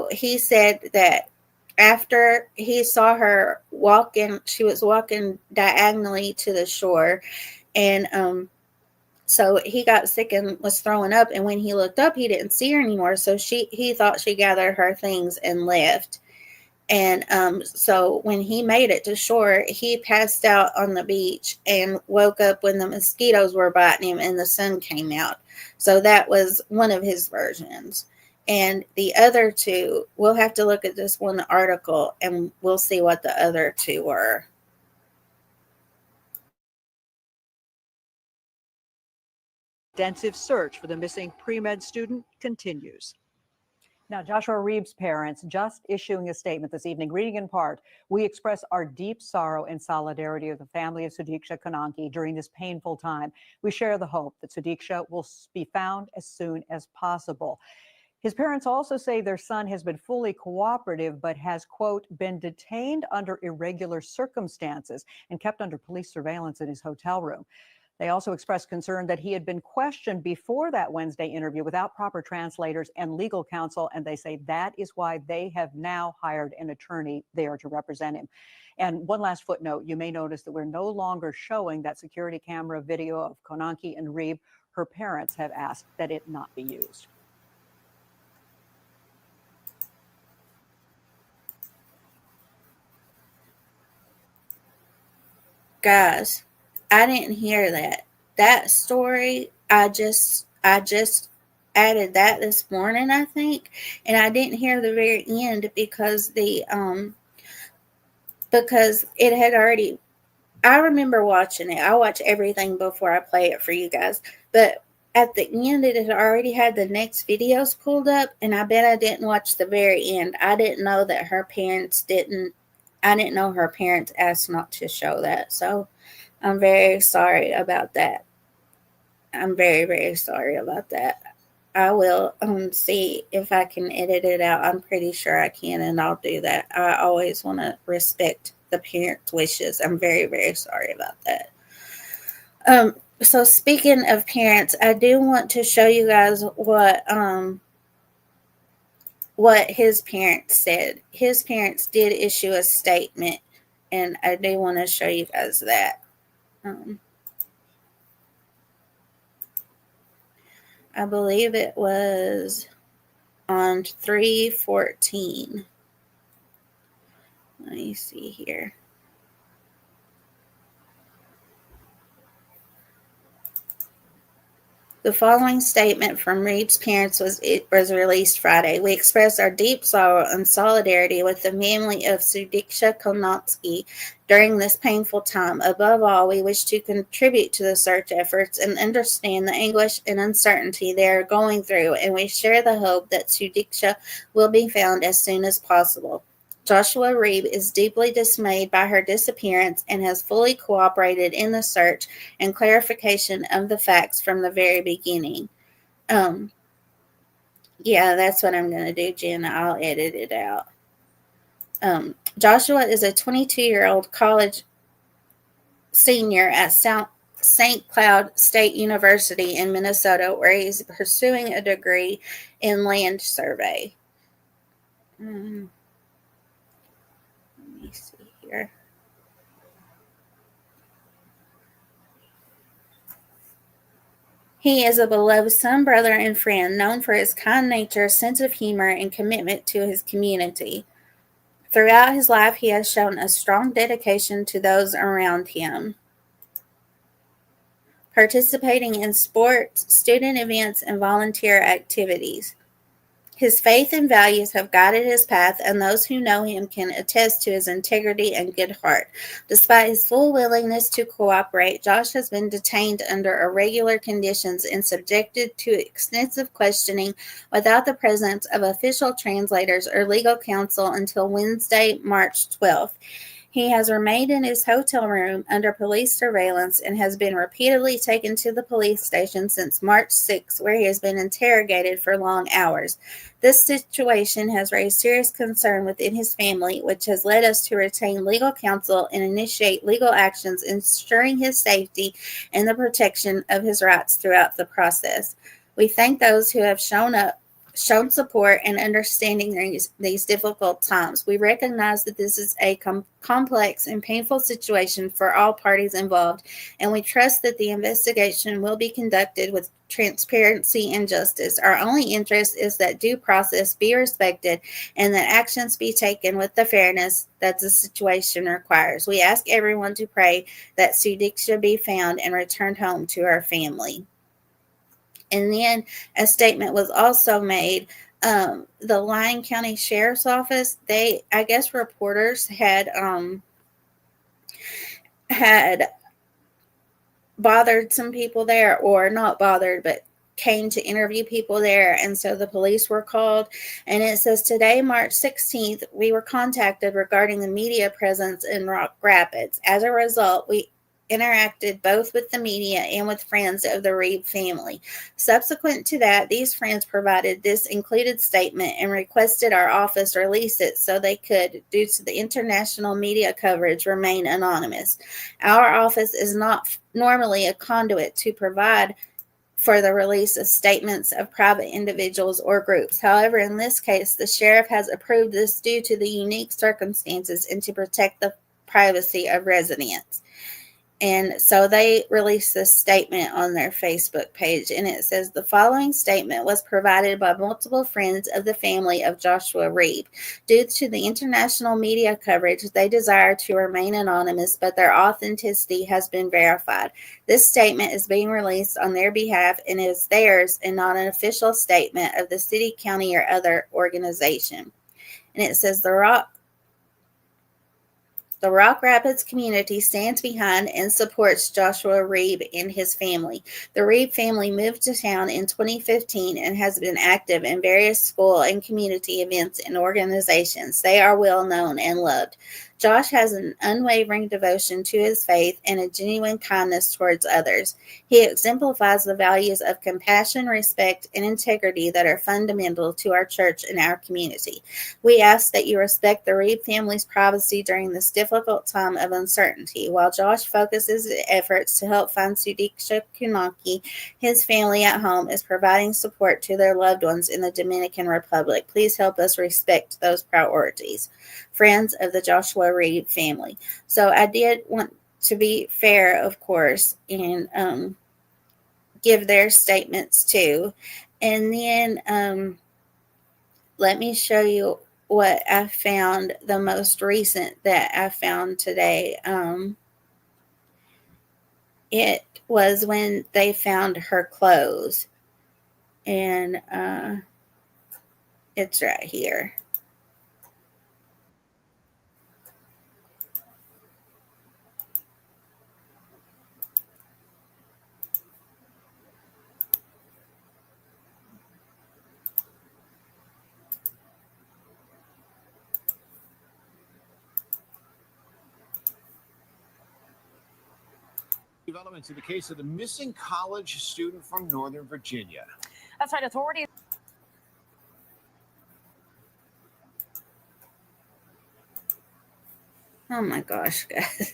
he said that after he saw her walking, she was walking diagonally to the shore, and so he got sick and was throwing up, and when he looked up, he didn't see her anymore. So he thought she gathered her things and left. And so when he made it to shore, he passed out on the beach and woke up when the mosquitoes were biting him and the sun came out. So that was one of his versions. And the other 2, we'll have to look at this one article and we'll see what the other 2 were. extensive search for the missing pre-med student continues. Now, Joshua Reeb's parents just issuing a statement this evening, reading in part, "We express our deep sorrow and solidarity of the family of Sudiksha Konanki during this painful time. We share the hope that Sudiksha will be found as soon as possible." His parents also say their son has been fully cooperative, but has, quote, been detained under irregular circumstances and kept under police surveillance in his hotel room. They also expressed concern that he had been questioned before that Wednesday interview without proper translators and legal counsel, and they say that is why they have now hired an attorney there to represent him. And one last footnote, you may notice that we're no longer showing that security camera video of Konanki and Reeb. Her parents have asked that it not be used. Guys, I didn't hear that. That story, I just added that this morning, I think, and I didn't hear the very end because because it had already. I remember watching it. I watch everything before I play it for you guys, but at the end, it had already had the next videos pulled up, and I bet I didn't watch the very end. I didn't know that her parents didn't. I didn't know her parents asked not to show that. So I'm very sorry about that. I'm very, very sorry about that. I will see if I can edit it out. I'm pretty sure I can, and I'll do that. I always want to respect the parents' wishes. I'm very, very sorry about that. So speaking of parents, I do want to show you guys what his parents said. His parents did issue a statement, and I do want to show you guys that. I believe it was on 3/14. Let me see here. The following statement from Reeb's parents was released Friday. "We express our deep sorrow and solidarity with the family of Sudiksha Konanki during this painful time. Above all, we wish to contribute to the search efforts and understand the anguish and uncertainty they are going through, and we share the hope that Sudiksha will be found as soon as possible. Joshua Reeb is deeply dismayed by her disappearance and has fully cooperated in the search and clarification of the facts from the very beginning." Yeah, that's what I'm going to do, Jen. I'll edit it out. Joshua is a 22-year-old college senior at St. Cloud State University in Minnesota, where he's pursuing a degree in land survey. Let me see here. He is a beloved son, brother, and friend, known for his kind nature, sense of humor, and commitment to his community. Throughout his life, he has shown a strong dedication to those around him, participating in sports, student events, and volunteer activities. His faith and values have guided his path, and those who know him can attest to his integrity and good heart. Despite his full willingness to cooperate, Josh has been detained under irregular conditions and subjected to extensive questioning without the presence of official translators or legal counsel until Wednesday, March 12th. He has remained in his hotel room under police surveillance and has been repeatedly taken to the police station since March 6, where he has been interrogated for long hours. This situation has raised serious concern within his family, which has led us to retain legal counsel and initiate legal actions ensuring his safety and the protection of his rights throughout the process. We thank those who have shown support and understanding during these difficult times. We recognize that this is a complex and painful situation for all parties involved, and we trust that the investigation will be conducted with transparency and justice. Our only interest is that due process be respected and that actions be taken with the fairness that the situation requires. We ask everyone to pray that Sudiksha be found and returned home to her family. And then a statement was also made. The Lyon County Sheriff's Office, I guess reporters had bothered some people there, or not bothered, but came to interview people there, and so the police were called. And it says, today, March 16th, we were contacted regarding the media presence in Rock Rapids. As a result, we interacted both with the media and with friends of the Reeb family. Subsequent to that, these friends provided this included statement and requested our office release it so they could, due to the international media coverage, remain anonymous. Our office is not normally a conduit to provide for the release of statements of private individuals or groups. However, in this case, the sheriff has approved this due to the unique circumstances and to protect the privacy of residents. And so they released this statement on their Facebook page, and it says, the following statement was provided by multiple friends of the family of Joshua Reeb. Due to the international media coverage, they desire to remain anonymous, but their authenticity has been verified. This statement is being released on their behalf and is theirs and not an official statement of the city, county, or other organization. And it says, the Rock Rapids community stands behind and supports Joshua Reeb and his family. The Reeb family moved to town in 2015 and has been active in various school and community events and organizations. They are well known and loved. Josh has an unwavering devotion to his faith and a genuine kindness towards others. He exemplifies the values of compassion, respect, and integrity that are fundamental to our church and our community. We ask that you respect the Reeb family's privacy during this difficult time of uncertainty. While Josh focuses his efforts to help find Sudiksha Konanki, his family at home is providing support to their loved ones in the Dominican Republic. Please help us respect those priorities. Friends of the Joshua Reeb family. So I did want to be fair, of course, and give their statements too. And then let me show you what I found, the most recent that I found today. It was when they found her clothes, and it's right here. Developments in the case of the missing college student from Northern Virginia. That's right, authorities. Oh my gosh, guys.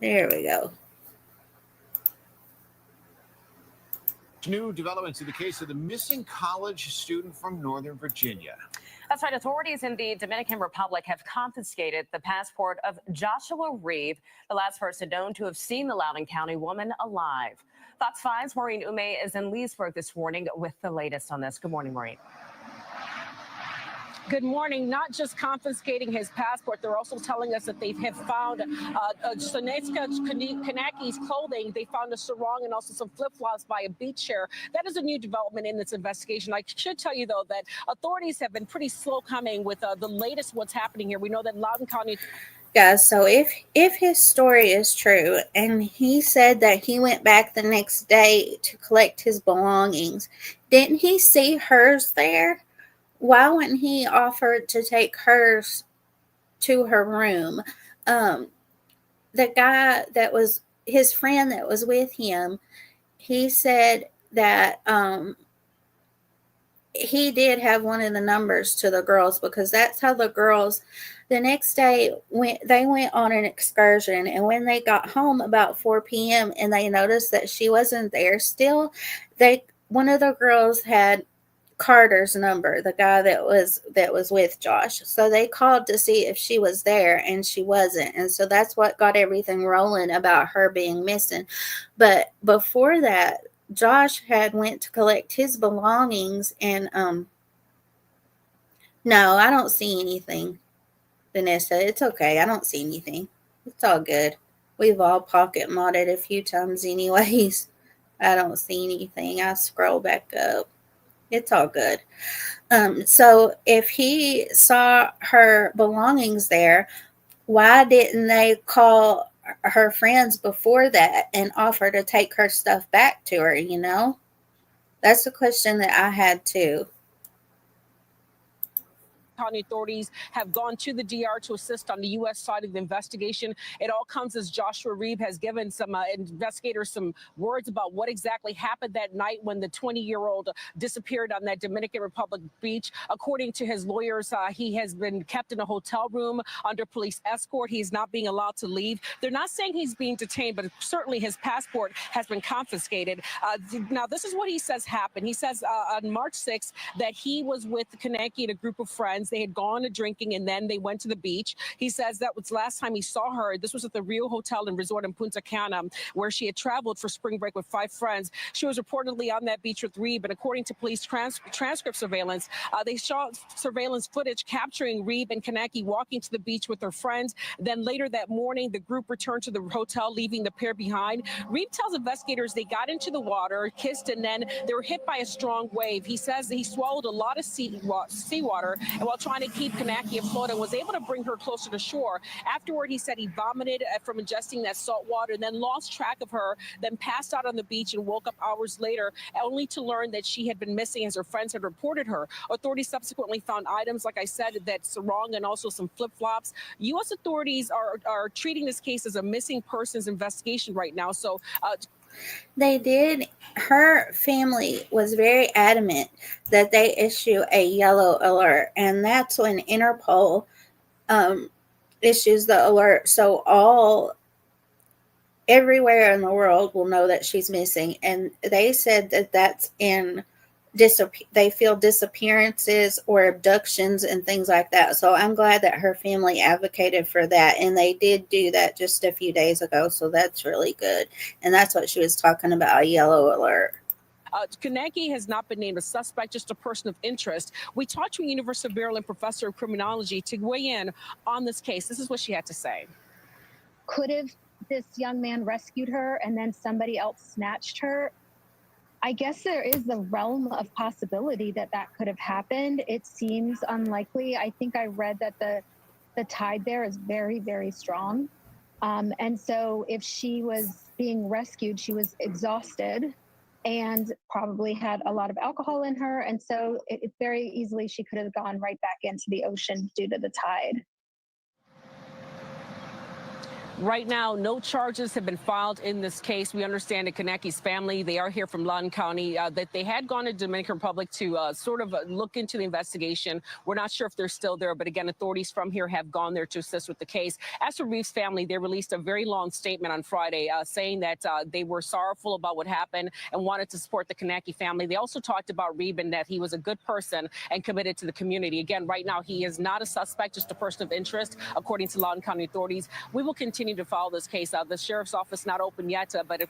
There we go. New developments in the case of the missing college student from Northern Virginia. That's right. Authorities in the Dominican Republic have confiscated the passport of Joshua Reeve, the last person known to have seen the Loudoun County woman alive. Fox 5's Maureen Ume is in Leesburg this morning with the latest on this. Good morning, Maureen. Good morning. Not just confiscating his passport, they're also telling us that they have found Sudiksha Konanki's clothing. They found a sarong and also some flip-flops by a beach chair. That is a new development in this investigation. I should tell you, though, that authorities have been pretty slow coming with the latest what's happening here. We know that Loudoun County... Guys, so if his story is true, and he said that he went back the next day to collect his belongings, didn't he see hers there? Why wouldn't he offer to take hers to her room? The guy that was his friend that was with him, he said that he did have one of the numbers to the girls, because that's how the girls the next day they went on an excursion, and when they got home about 4 p.m. and they noticed that she wasn't there still, one of the girls had Carter's number, the guy that was with Josh. So they called to see if she was there, and she wasn't. And so that's what got everything rolling about her being missing. But before that, Josh had went to collect his belongings, and no, I don't see anything, Vanessa. It's okay. I don't see anything. It's all good. We've all pocket modded a few times anyways. I don't see anything. I scroll back up. It's all good. So if he saw her belongings there, why didn't they call her friends before that and offer to take her stuff back to her, you know? That's the question that I had too. County authorities have gone to the DR to assist on the U.S. side of the investigation. It all comes as Joshua Reeve has given some investigators some words about what exactly happened that night when the 20-year-old disappeared on that Dominican Republic beach. According to his lawyers, he has been kept in a hotel room under police escort. He is not being allowed to leave. They're not saying he's being detained, but certainly his passport has been confiscated. Now, this is what he says happened. He says on March 6th that he was with Konanki and a group of friends. They had gone to drinking, and then they went to the beach. He says that was last time he saw her. This was at the Rio Hotel and Resort in Punta Cana, where she had traveled for spring break with 5 friends. She was reportedly on that beach with Reeve, but according to police transcript surveillance, they saw surveillance footage capturing Reeve and Konanki walking to the beach with their friends. Then later that morning, the group returned to the hotel, leaving the pair behind. Reeve tells investigators they got into the water, kissed, and then they were hit by a strong wave. He says that he swallowed a lot of seawater, and while trying to keep Konanki afloat and was able to bring her closer to shore. Afterward, he said he vomited from ingesting that salt water and then lost track of her, then passed out on the beach and woke up hours later, only to learn that she had been missing as her friends had reported her. Authorities subsequently found items, like I said, that sarong and also some flip-flops. U.S. authorities are treating this case as a missing persons investigation right now. So they did. Her family was very adamant that they issue a yellow alert, and that's when Interpol issues the alert. So everywhere in the world will know that she's missing. And they said that that's in they feel disappearances or abductions and things like that. So I'm glad that her family advocated for that, and they did do that just a few days ago. So that's really good. And that's what she was talking about, a yellow alert. Konanki has not been named a suspect, just a person of interest. We talked to a University of Maryland professor of criminology to weigh in on this case. This is what she had to say. Could have this young man rescued her and then somebody else snatched her? I guess there is the realm of possibility that could have happened. It seems unlikely. I think I read that the tide there is very, very strong. And so if she was being rescued, she was exhausted and probably had a lot of alcohol in her. And so it very easily she could have gone right back into the ocean due to the tide. Right now, no charges have been filed in this case. We understand that Konanki's family, they are here from Loudoun County, that they had gone to Dominican Republic to look into the investigation. We're not sure if they're still there, but again, authorities from here have gone there to assist with the case. As for Reeves' family, they released a very long statement on Friday saying that they were sorrowful about what happened and wanted to support the Konanki family. They also talked about Reeb and that he was a good person and committed to the community. Again, right now, he is not a suspect, just a person of interest, according to Loudoun County authorities. We will continue to follow this case. The sheriff's office not open yet, but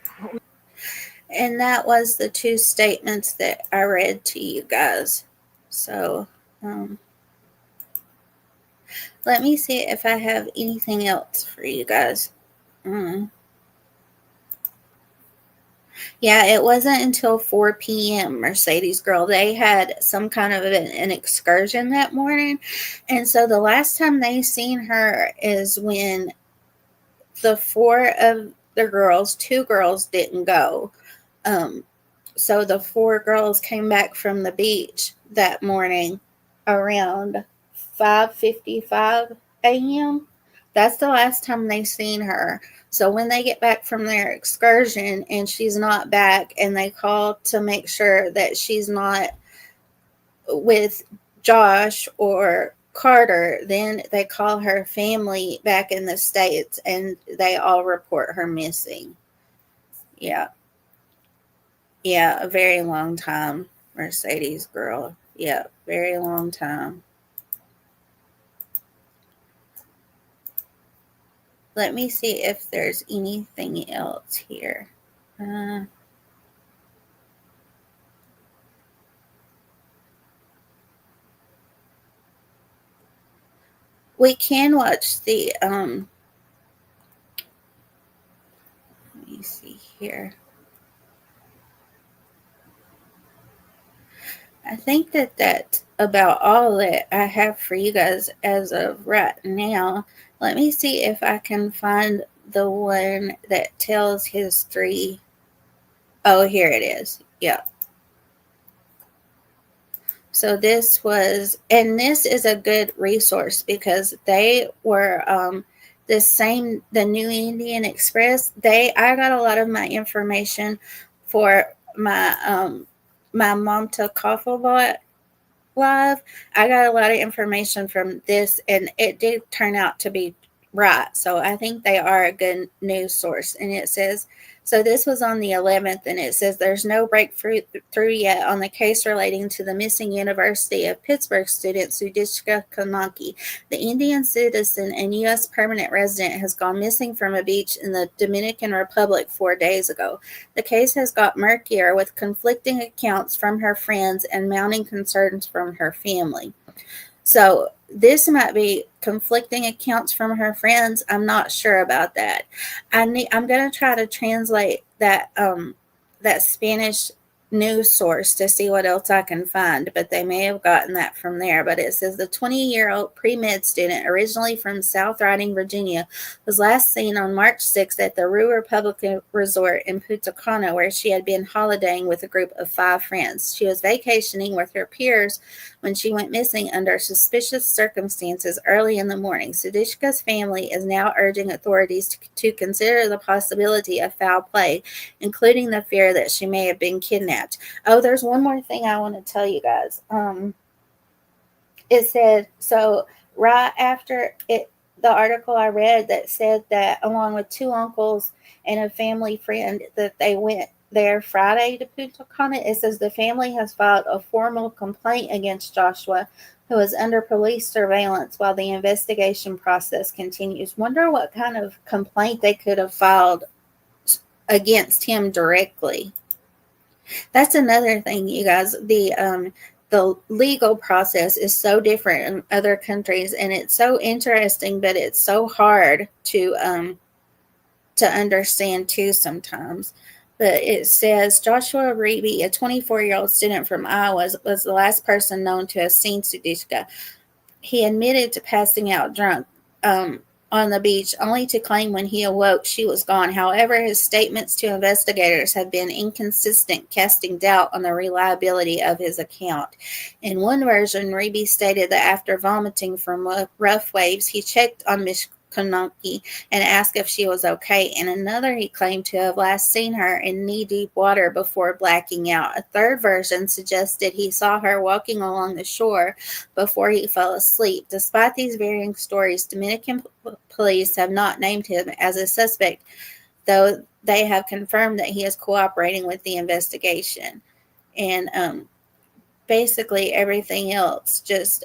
And that was the two statements that I read to you guys. So let me see if I have anything else for you guys. Yeah, it wasn't until 4 p.m. Mercedes girl. They had some kind of an excursion that morning. And so the last time they seen her is when the four of the girls, two girls didn't go. So the four girls came back from the beach that morning around 5:55 a.m. That's the last time they seen her. So when they get back from their excursion and she's not back, and they call to make sure that she's not with Josh or Carter, then they call her family back in the States and they all report her missing. Yeah. Yeah, a very long time, Mercedes girl. Yeah, very long time. Let me see if there's anything else here. We can watch the, let me see here. I think that that's about all that I have for you guys as of right now. Let me see if I can find the one that tells history. Oh, here it is. Yeah. So this was, and this is a good resource because they were the New Indian Express. I got a lot of my information for my my Mom to Coffee Live. I got a lot of information from this, and it did turn out to be right. So I think they are a good news source. And it says, so this was on the 11th, and it says there's no breakthrough yet on the case relating to the missing University of Pittsburgh student Sudiksha Konanki. The Indian citizen and U.S. permanent resident has gone missing from a beach in the Dominican Republic 4 days ago. The case has got murkier with conflicting accounts from her friends and mounting concerns from her family. So this might be conflicting accounts from her friends. I'm not sure about that. I'm going to try to translate that that Spanish news source to see what else I can find, but they may have gotten that from there. But it says the 20-year-old pre-med student, originally from South Riding, Virginia, was last seen on March 6th at the Rue Republican Resort in Punta Cana, where she had been holidaying with a group of 5 friends. She was vacationing with her peers when she went missing under suspicious circumstances early in the morning. Sudiksha's family is now urging authorities to consider the possibility of foul play, including the fear that she may have been kidnapped. Oh, there's one more thing I want to tell you guys. It said, so right after it, the article I read that said that along with 2 uncles and a family friend that they went there Friday to Punta Cana, it says the family has filed a formal complaint against Joshua, who is under police surveillance while the investigation process continues. Wonder what kind of complaint they could have filed against him directly. That's another thing, you guys. The legal process is so different in other countries, and it's so interesting, but it's so hard to understand too sometimes. But it says Joshua Reeby, a 24-year-old student from Iowa, was the last person known to have seen Sudiksha. He admitted to passing out drunk on the beach, only to claim when he awoke she was gone. However, his statements to investigators have been inconsistent, casting doubt on the reliability of his account. In one version, Reeby stated that after vomiting from rough waves, he checked on Miss Konanki and asked if she was okay. And another, he claimed to have last seen her in knee-deep water before blacking out. A third version suggested he saw her walking along the shore before he fell asleep. Despite these varying stories, Dominican police have not named him as a suspect, though they have confirmed that he is cooperating with the investigation. And basically everything else just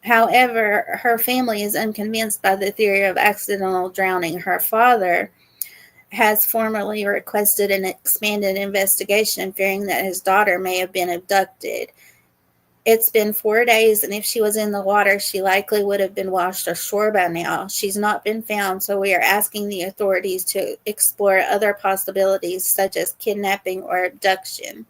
however, her family is unconvinced by the theory of accidental drowning. Her father has formally requested an expanded investigation, fearing that his daughter may have been abducted. It's been 4 days, and if she was in the water, she likely would have been washed ashore by now. She's not been found, so we are asking the authorities to explore other possibilities, such as kidnapping or abduction.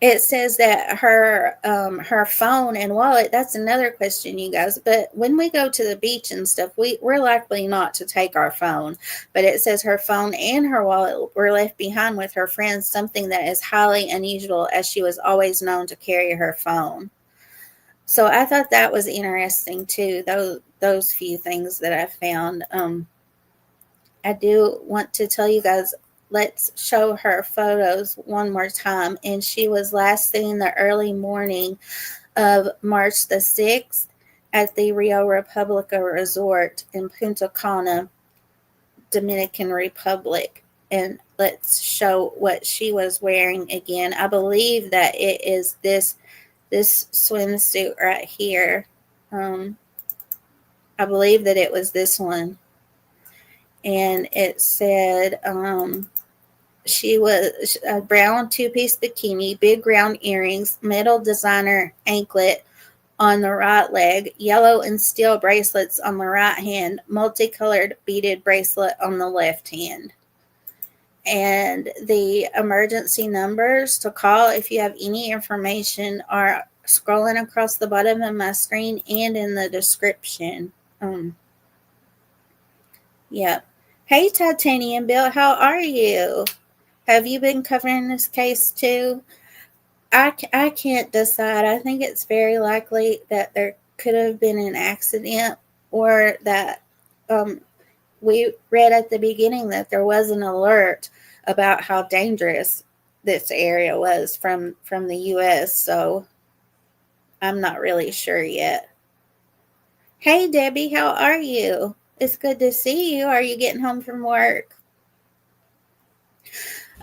It says that her phone and wallet, that's another question, you guys. But when we go to the beach and stuff, we're likely not to take our phone. But it says her phone and her wallet were left behind with her friends, something that is highly unusual, as she was always known to carry her phone. So I thought that was interesting too, those few things that I found. I do want to tell you guys, let's show her photos one more time. And she was last seen the early morning of March the 6th at the Rio Republica Resort in Punta Cana, Dominican Republic. And let's show what she was wearing again. I believe that it is this swimsuit right here. I believe that it was this one. And it said she was a brown two-piece bikini, big round earrings, metal designer anklet on the right leg, yellow and steel bracelets on the right hand, multicolored beaded bracelet on the left hand. And the emergency numbers to call if you have any information are scrolling across the bottom of my screen and in the description. Yeah. Hey, Titanium Bill, how are you? Have you been covering this case too? I can't decide. I think it's very likely that there could have been an accident, or that we read at the beginning that there was an alert about how dangerous this area was from the U.S., so I'm not really sure yet. Hey, Debbie, how are you? It's good to see you. Are you getting home from work?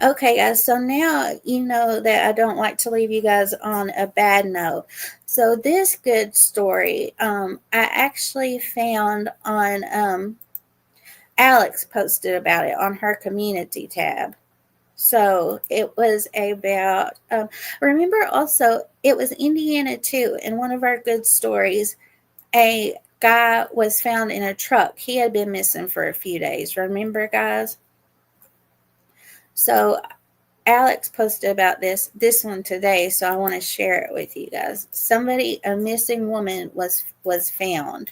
Okay, guys, so now you know that I don't like to leave you guys on a bad note. So this good story, I actually found on, Alex posted about it on her community tab. So it was about, remember also, it was Indiana too. In one of our good stories, a guy was found in a truck. He had been missing for a few days. Remember, guys? So Alex posted about this one today, so I want to share it with you guys. A missing woman was found.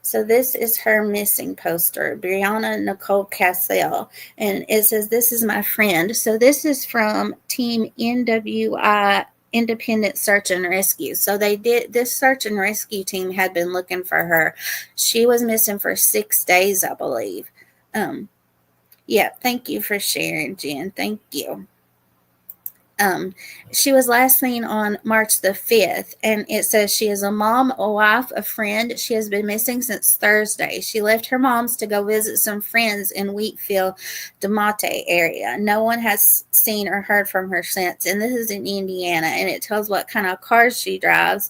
So this is her missing poster, Brianna Nicole Cassell, and it says, "This is my friend." So this is from Team NWI, Independent Search and Rescue. So this search and rescue team had been looking for her. She was missing for 6 days, I believe. Yeah, thank you for sharing, Jen. Thank you. She was last seen on March the 5th, and it says she is a mom, a wife, a friend. She has been missing since Thursday. She left her mom's to go visit some friends in Wheatfield, DeMonte area. No one has seen or heard from her since, and this is in Indiana, and it tells what kind of cars she drives,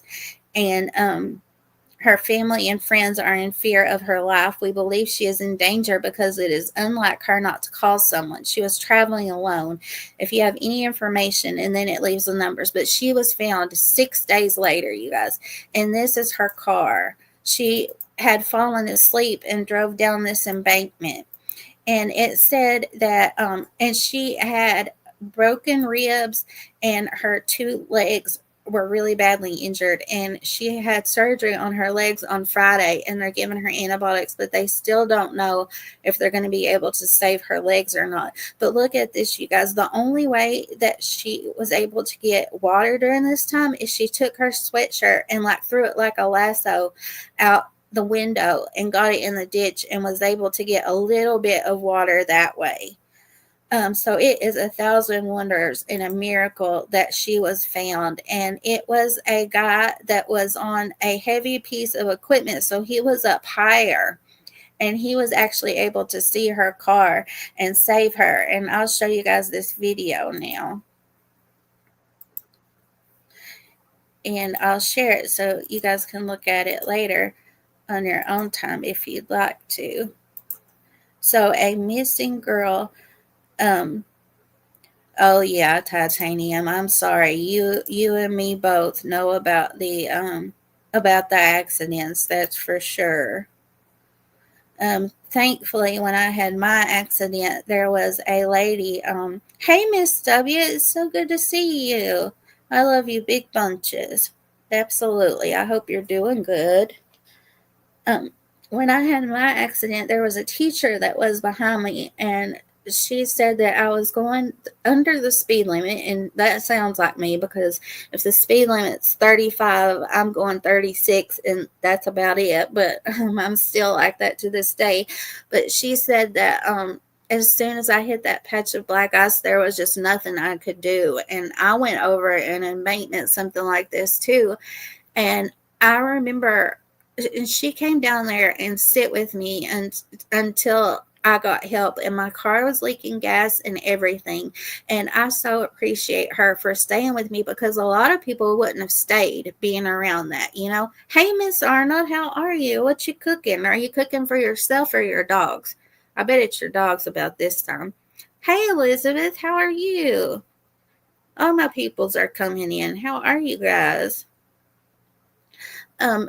and her family and friends are in fear of her life. We believe she is in danger because it is unlike her not to call someone. She was traveling alone. If you have any information, and then it leaves the numbers. But she was found 6 days later, you guys. And this is her car. She had fallen asleep and drove down this embankment. And it said that, and she had broken ribs, and her 2 legs were really badly injured, and she had surgery on her legs on Friday, and they're giving her antibiotics, but they still don't know if they're going to be able to save her legs or not. But look at this, you guys. The only way that she was able to get water during this time is she took her sweatshirt and like threw it like a lasso out the window and got it in the ditch and was able to get a little bit of water that way. So it is 1,000 wonders and a miracle that she was found. And it was a guy that was on a heavy piece of equipment. So he was up higher, and he was actually able to see her car and save her. And I'll show you guys this video now. And I'll share it so you guys can look at it later on your own time if you'd like to. So a missing girl, oh yeah, Titanium. I'm sorry. You and me both know about the accidents, that's for sure. Thankfully, when I had my accident, there was a lady. Hey, Miss W, it's so good to see you. I love you big bunches. Absolutely. I hope you're doing good. When I had my accident, there was a teacher that was behind me, and she said that I was going under the speed limit, and that sounds like me because if the speed limit's 35, I'm going 36, and that's about it. But I'm still like that to this day. But she said that as soon as I hit that patch of black ice, there was just nothing I could do. And I went over an embankment, something like this too. And I remember, and she came down there and sit with me until I got help, and my car was leaking gas and everything. And I so appreciate her for staying with me, because a lot of people wouldn't have stayed being around that, you know. Hey, Miss Arnold, how are you? What you cooking? Are you cooking for yourself or your dogs? I bet it's your dogs about this time. Hey, Elizabeth, how are you? All my peoples are coming in. How are you guys?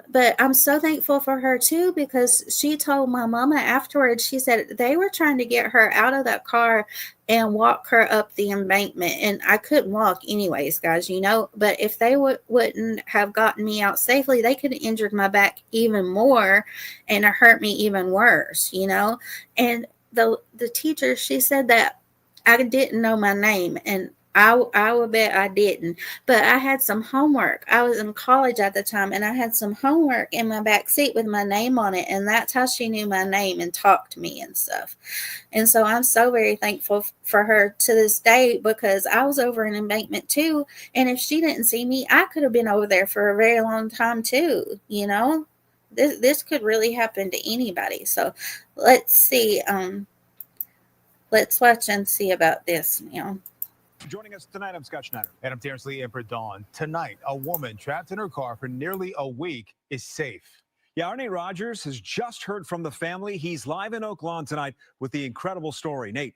But I'm so thankful for her too, because she told my mama afterwards, she said they were trying to get her out of that car and walk her up the embankment. And I couldn't walk anyways, guys, you know, but if they wouldn't have gotten me out safely, they could have injured my back even more and hurt me even worse, you know. And the teacher, she said that I didn't know my name, and I would bet I didn't, but I had some homework. I was in college at the time, and I had some homework in my back seat with my name on it, and that's how she knew my name and talked to me and stuff. And so I'm so very thankful for her to this day, because I was over an embankment too, and if she didn't see me, I could have been over there for a very long time too, you know. This could really happen to anybody. So let's see. Let's watch and see about this now. Joining us tonight, I'm Scott Schneider. And I'm Terrence Lee in for Dawn. Tonight, a woman trapped in her car for nearly a week is safe. Yeah, our Nate Rogers has just heard from the family. He's live in Oak Lawn tonight with the incredible story. Nate.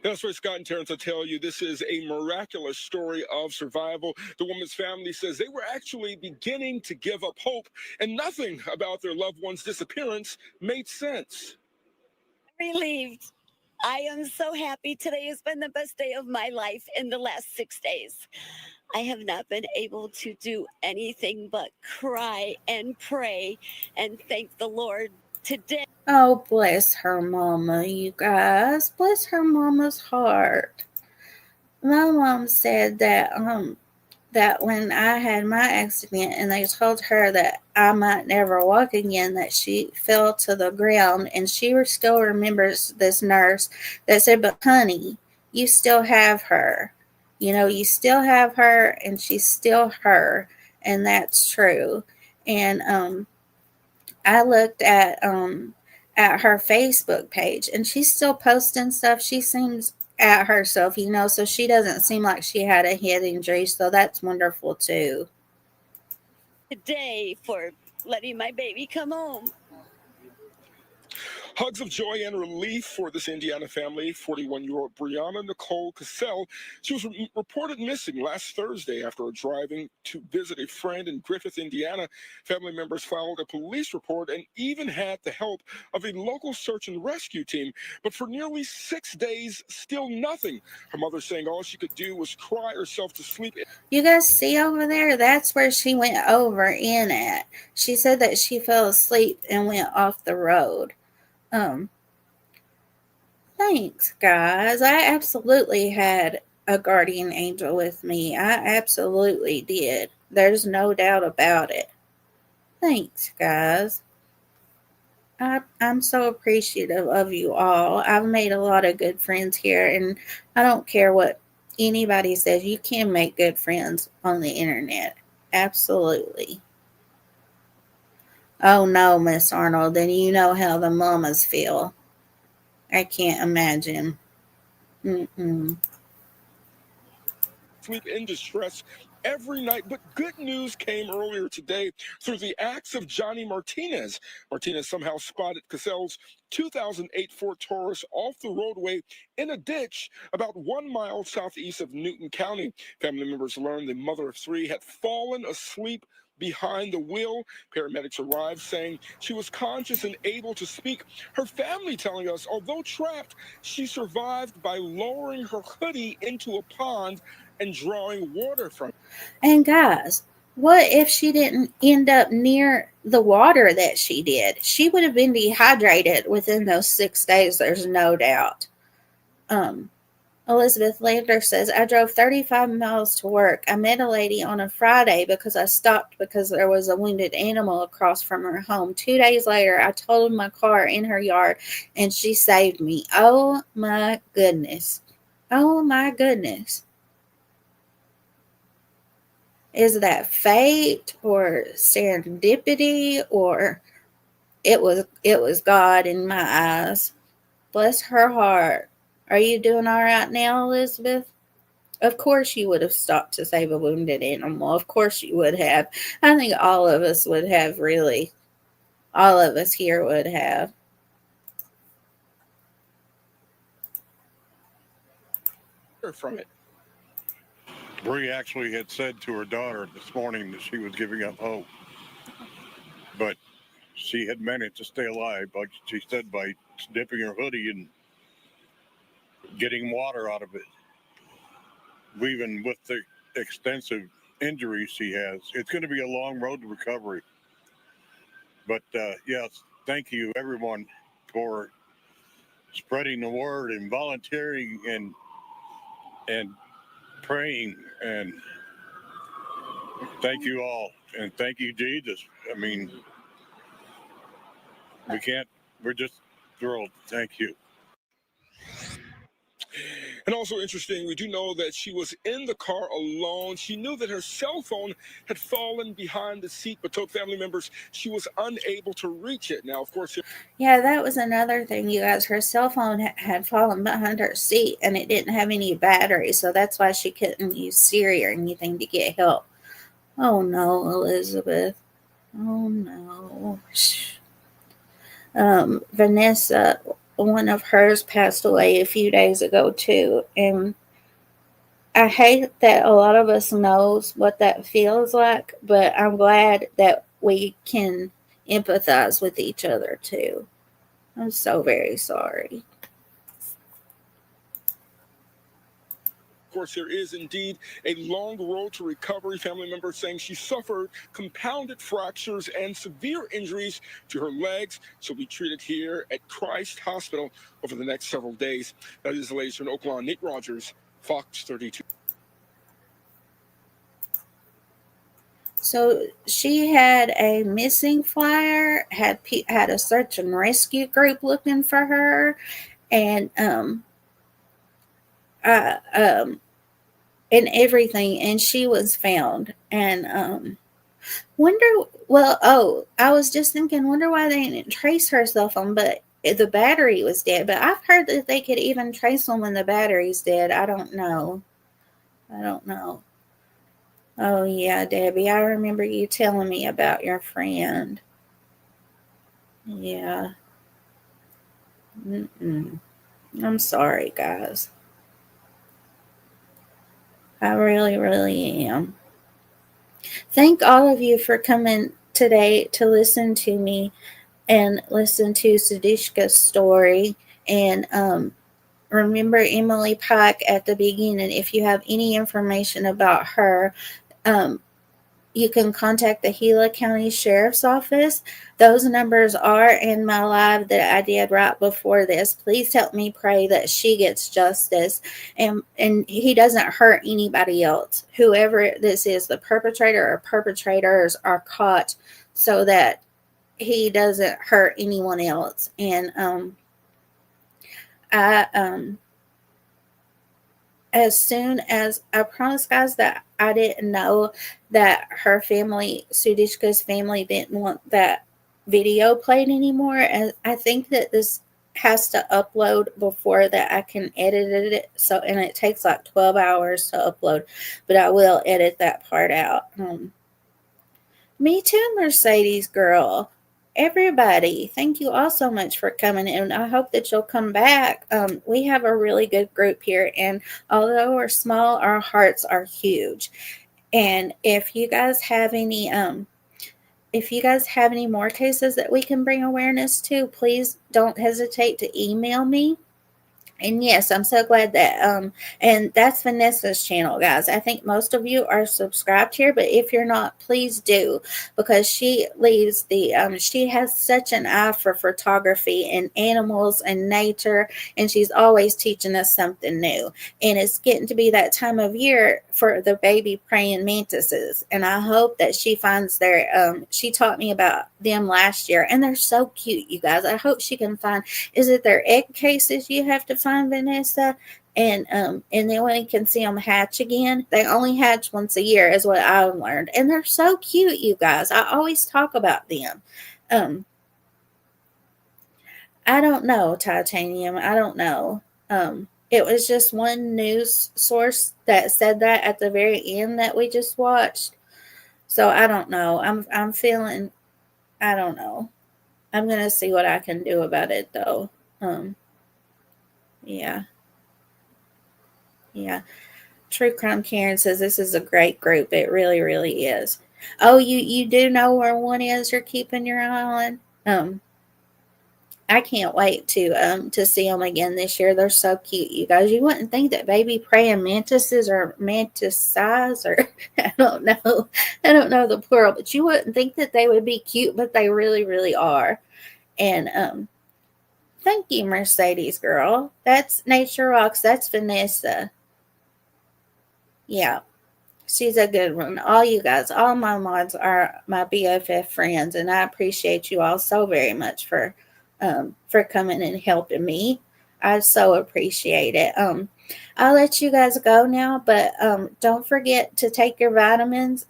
That's right, Scott and Terrence, I tell you, this is a miraculous story of survival. The woman's family says they were actually beginning to give up hope, and nothing about their loved one's disappearance made sense. Relieved. I am so happy. Today has been the best day of my life in the last 6 days. I have not been able to do anything but cry and pray and thank the Lord today. Oh, bless her mama, you guys. Bless her mama's heart. My mom said that that when I had my accident and they told her that I might never walk again, that she fell to the ground, and she still remembers this nurse that said, but honey, you still have her. You know, you still have her, and she's still her, and that's true. And I looked at her Facebook page, and she's still posting stuff. She seems at herself, you know, so she doesn't seem like she had a head injury, so that's wonderful too. Today for letting my baby come home. Hugs of joy and relief for this Indiana family. 41-year-old Brianna Nicole Cassell. She was reported missing last Thursday after driving to visit a friend in Griffith, Indiana. Family members filed a police report and even had the help of a local search and rescue team. But for nearly 6 days, still nothing. Her mother saying all she could do was cry herself to sleep. You guys see over there? That's where she went over in at. She said that she fell asleep and went off the road. Thanks, guys. I absolutely had a guardian angel with me. I absolutely did. There's no doubt about it. Thanks, guys. I'm so appreciative of you all. I've made a lot of good friends here, and I don't care what anybody says. You can make good friends on the internet. Absolutely. Oh no, Miss Arnold, then you know how the mamas feel. I can't imagine. Sleep in distress every night. But good news came earlier today through the acts of Johnny Martinez. Martinez somehow spotted Cassell's 2008 Ford Taurus off the roadway in a ditch about 1 mile southeast of Newton County. Family members learned the mother of three had fallen asleep behind the wheel. Paramedics arrived saying she was conscious and able to speak. Her family telling us, although trapped, she survived by lowering her hoodie into a pond and drawing water from it. And guys, what if she didn't end up near the water that she did? She would have been dehydrated within those 6 days, there's no doubt. Elizabeth Lander says, I drove 35 miles to work. I met a lady on a Friday because I stopped because there was a wounded animal across from her home. 2 days later, I totaled my car in her yard and she saved me. Oh my goodness. Oh my goodness. Is that fate or serendipity, or it was God in my eyes? Bless her heart. Are you doing all right now, Elizabeth? Of course you would have stopped to save a wounded animal. Of course you would have. I think all of us would have, really. All of us here would have. From it. Bree actually had said to her daughter this morning that she was giving up hope, but she had managed to stay alive, like she said, by dipping her hoodie and getting water out of it. Even with the extensive injuries she has, it's going to be a long road to recovery. But yes, thank you everyone for spreading the word and volunteering and praying, and thank you all, and thank you, Jesus. I mean, we're just thrilled. Thank you. And also interesting, we do know that she was in the car alone. She knew that her cell phone had fallen behind the seat, but told family members she was unable to reach it. Now, of course, yeah, that was another thing, you guys. Her cell phone had fallen behind her seat, and it didn't have any battery, so that's why she couldn't use Siri or anything to get help. Oh no, Elizabeth. Oh no. Vanessa, one of hers passed away a few days ago too, and I hate that a lot of us knows what that feels like, but I'm glad that we can empathize with each other too. I'm so very sorry. of course, there is indeed a long road to recovery. Family members saying she suffered compounded fractures and severe injuries to her legs. She'll be treated here at Christ Hospital over the next several days. That is the latest from Oakland. Nate Rogers, Fox 32. So she had a missing flyer, had a search and rescue group looking for her, and and everything, and she was found. And I was just thinking, wonder why they didn't trace her cell phone, but the battery was dead. But I've heard that they could even trace them when the battery's dead. I don't know. Oh yeah, Debbie, I remember you telling me about your friend. Yeah. I'm sorry, guys. I really, really am. Thank all of you for coming today to listen to me and listen to Sudiksha's story. And remember Emily Pike at the beginning. If you have any information about her, you can contact the Gila County Sheriff's Office. Those numbers are in my live that I did right before this. Please help me pray that she gets justice and he doesn't hurt anybody else. Whoever this is, the perpetrator or perpetrators are caught so that he doesn't hurt anyone else. And as soon as I promise, guys, that I didn't know that her family, Sudiksha's family, didn't want that video played anymore. And I think that this has to upload before that I can edit it. So, and it takes like 12 hours to upload, but I will edit that part out. Me too, Mercedes girl. Everybody, thank you all so much for coming in. I hope that you'll come back. We have a really good group here, and although we're small, our hearts are huge. And if you guys have any more cases that we can bring awareness to, please don't hesitate to email me. And yes, I'm so glad that, and that's Vanessa's channel, guys. I think most of you are subscribed here, but if you're not, please do, because she leaves she has such an eye for photography and animals and nature, and she's always teaching us something new. And it's getting to be that time of year for the baby praying mantises. And I hope that she finds she taught me about them last year, and they're so cute, you guys. I hope she can find, is it their egg cases you have to find, Vanessa? And then when you can see them hatch again, they only hatch once a year is what I've learned, and they're so cute, you guys. I always talk about them. I don't know, Titanium, I don't know. It was just one news source that said that at the very end that we just watched, so I don't know. I'm feeling, I don't know. I'm gonna see what I can do about it, though. Yeah. True Crime Karen says this is a great group. It really, really is. Oh, you do know where one is you're keeping your eye on? I can't wait to see them again this year. They're so cute, you guys. You wouldn't think that baby praying mantises or mantis-size, or I don't know the plural, but you wouldn't think that they would be cute, but they really, really are. And thank you, Mercedes girl. That's Nature Rocks. That's Vanessa. Yeah, she's a good one. All you guys, all my mods are my BFF friends, and I appreciate you all so very much for coming and helping me. I so appreciate it. I'll let you guys go now, but don't forget to take your vitamins.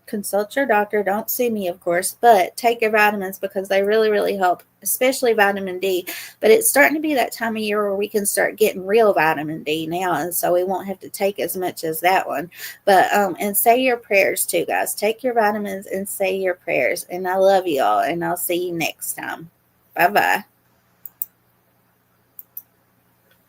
Consult your doctor. Don't sue me, of course, but take your vitamins because they really, really help, especially vitamin D. But it's starting to be that time of year where we can start getting real vitamin D now, and so we won't have to take as much as that one. But and say your prayers too, guys. Take your vitamins and say your prayers. And I love you all, and I'll see you next time. Bye-bye.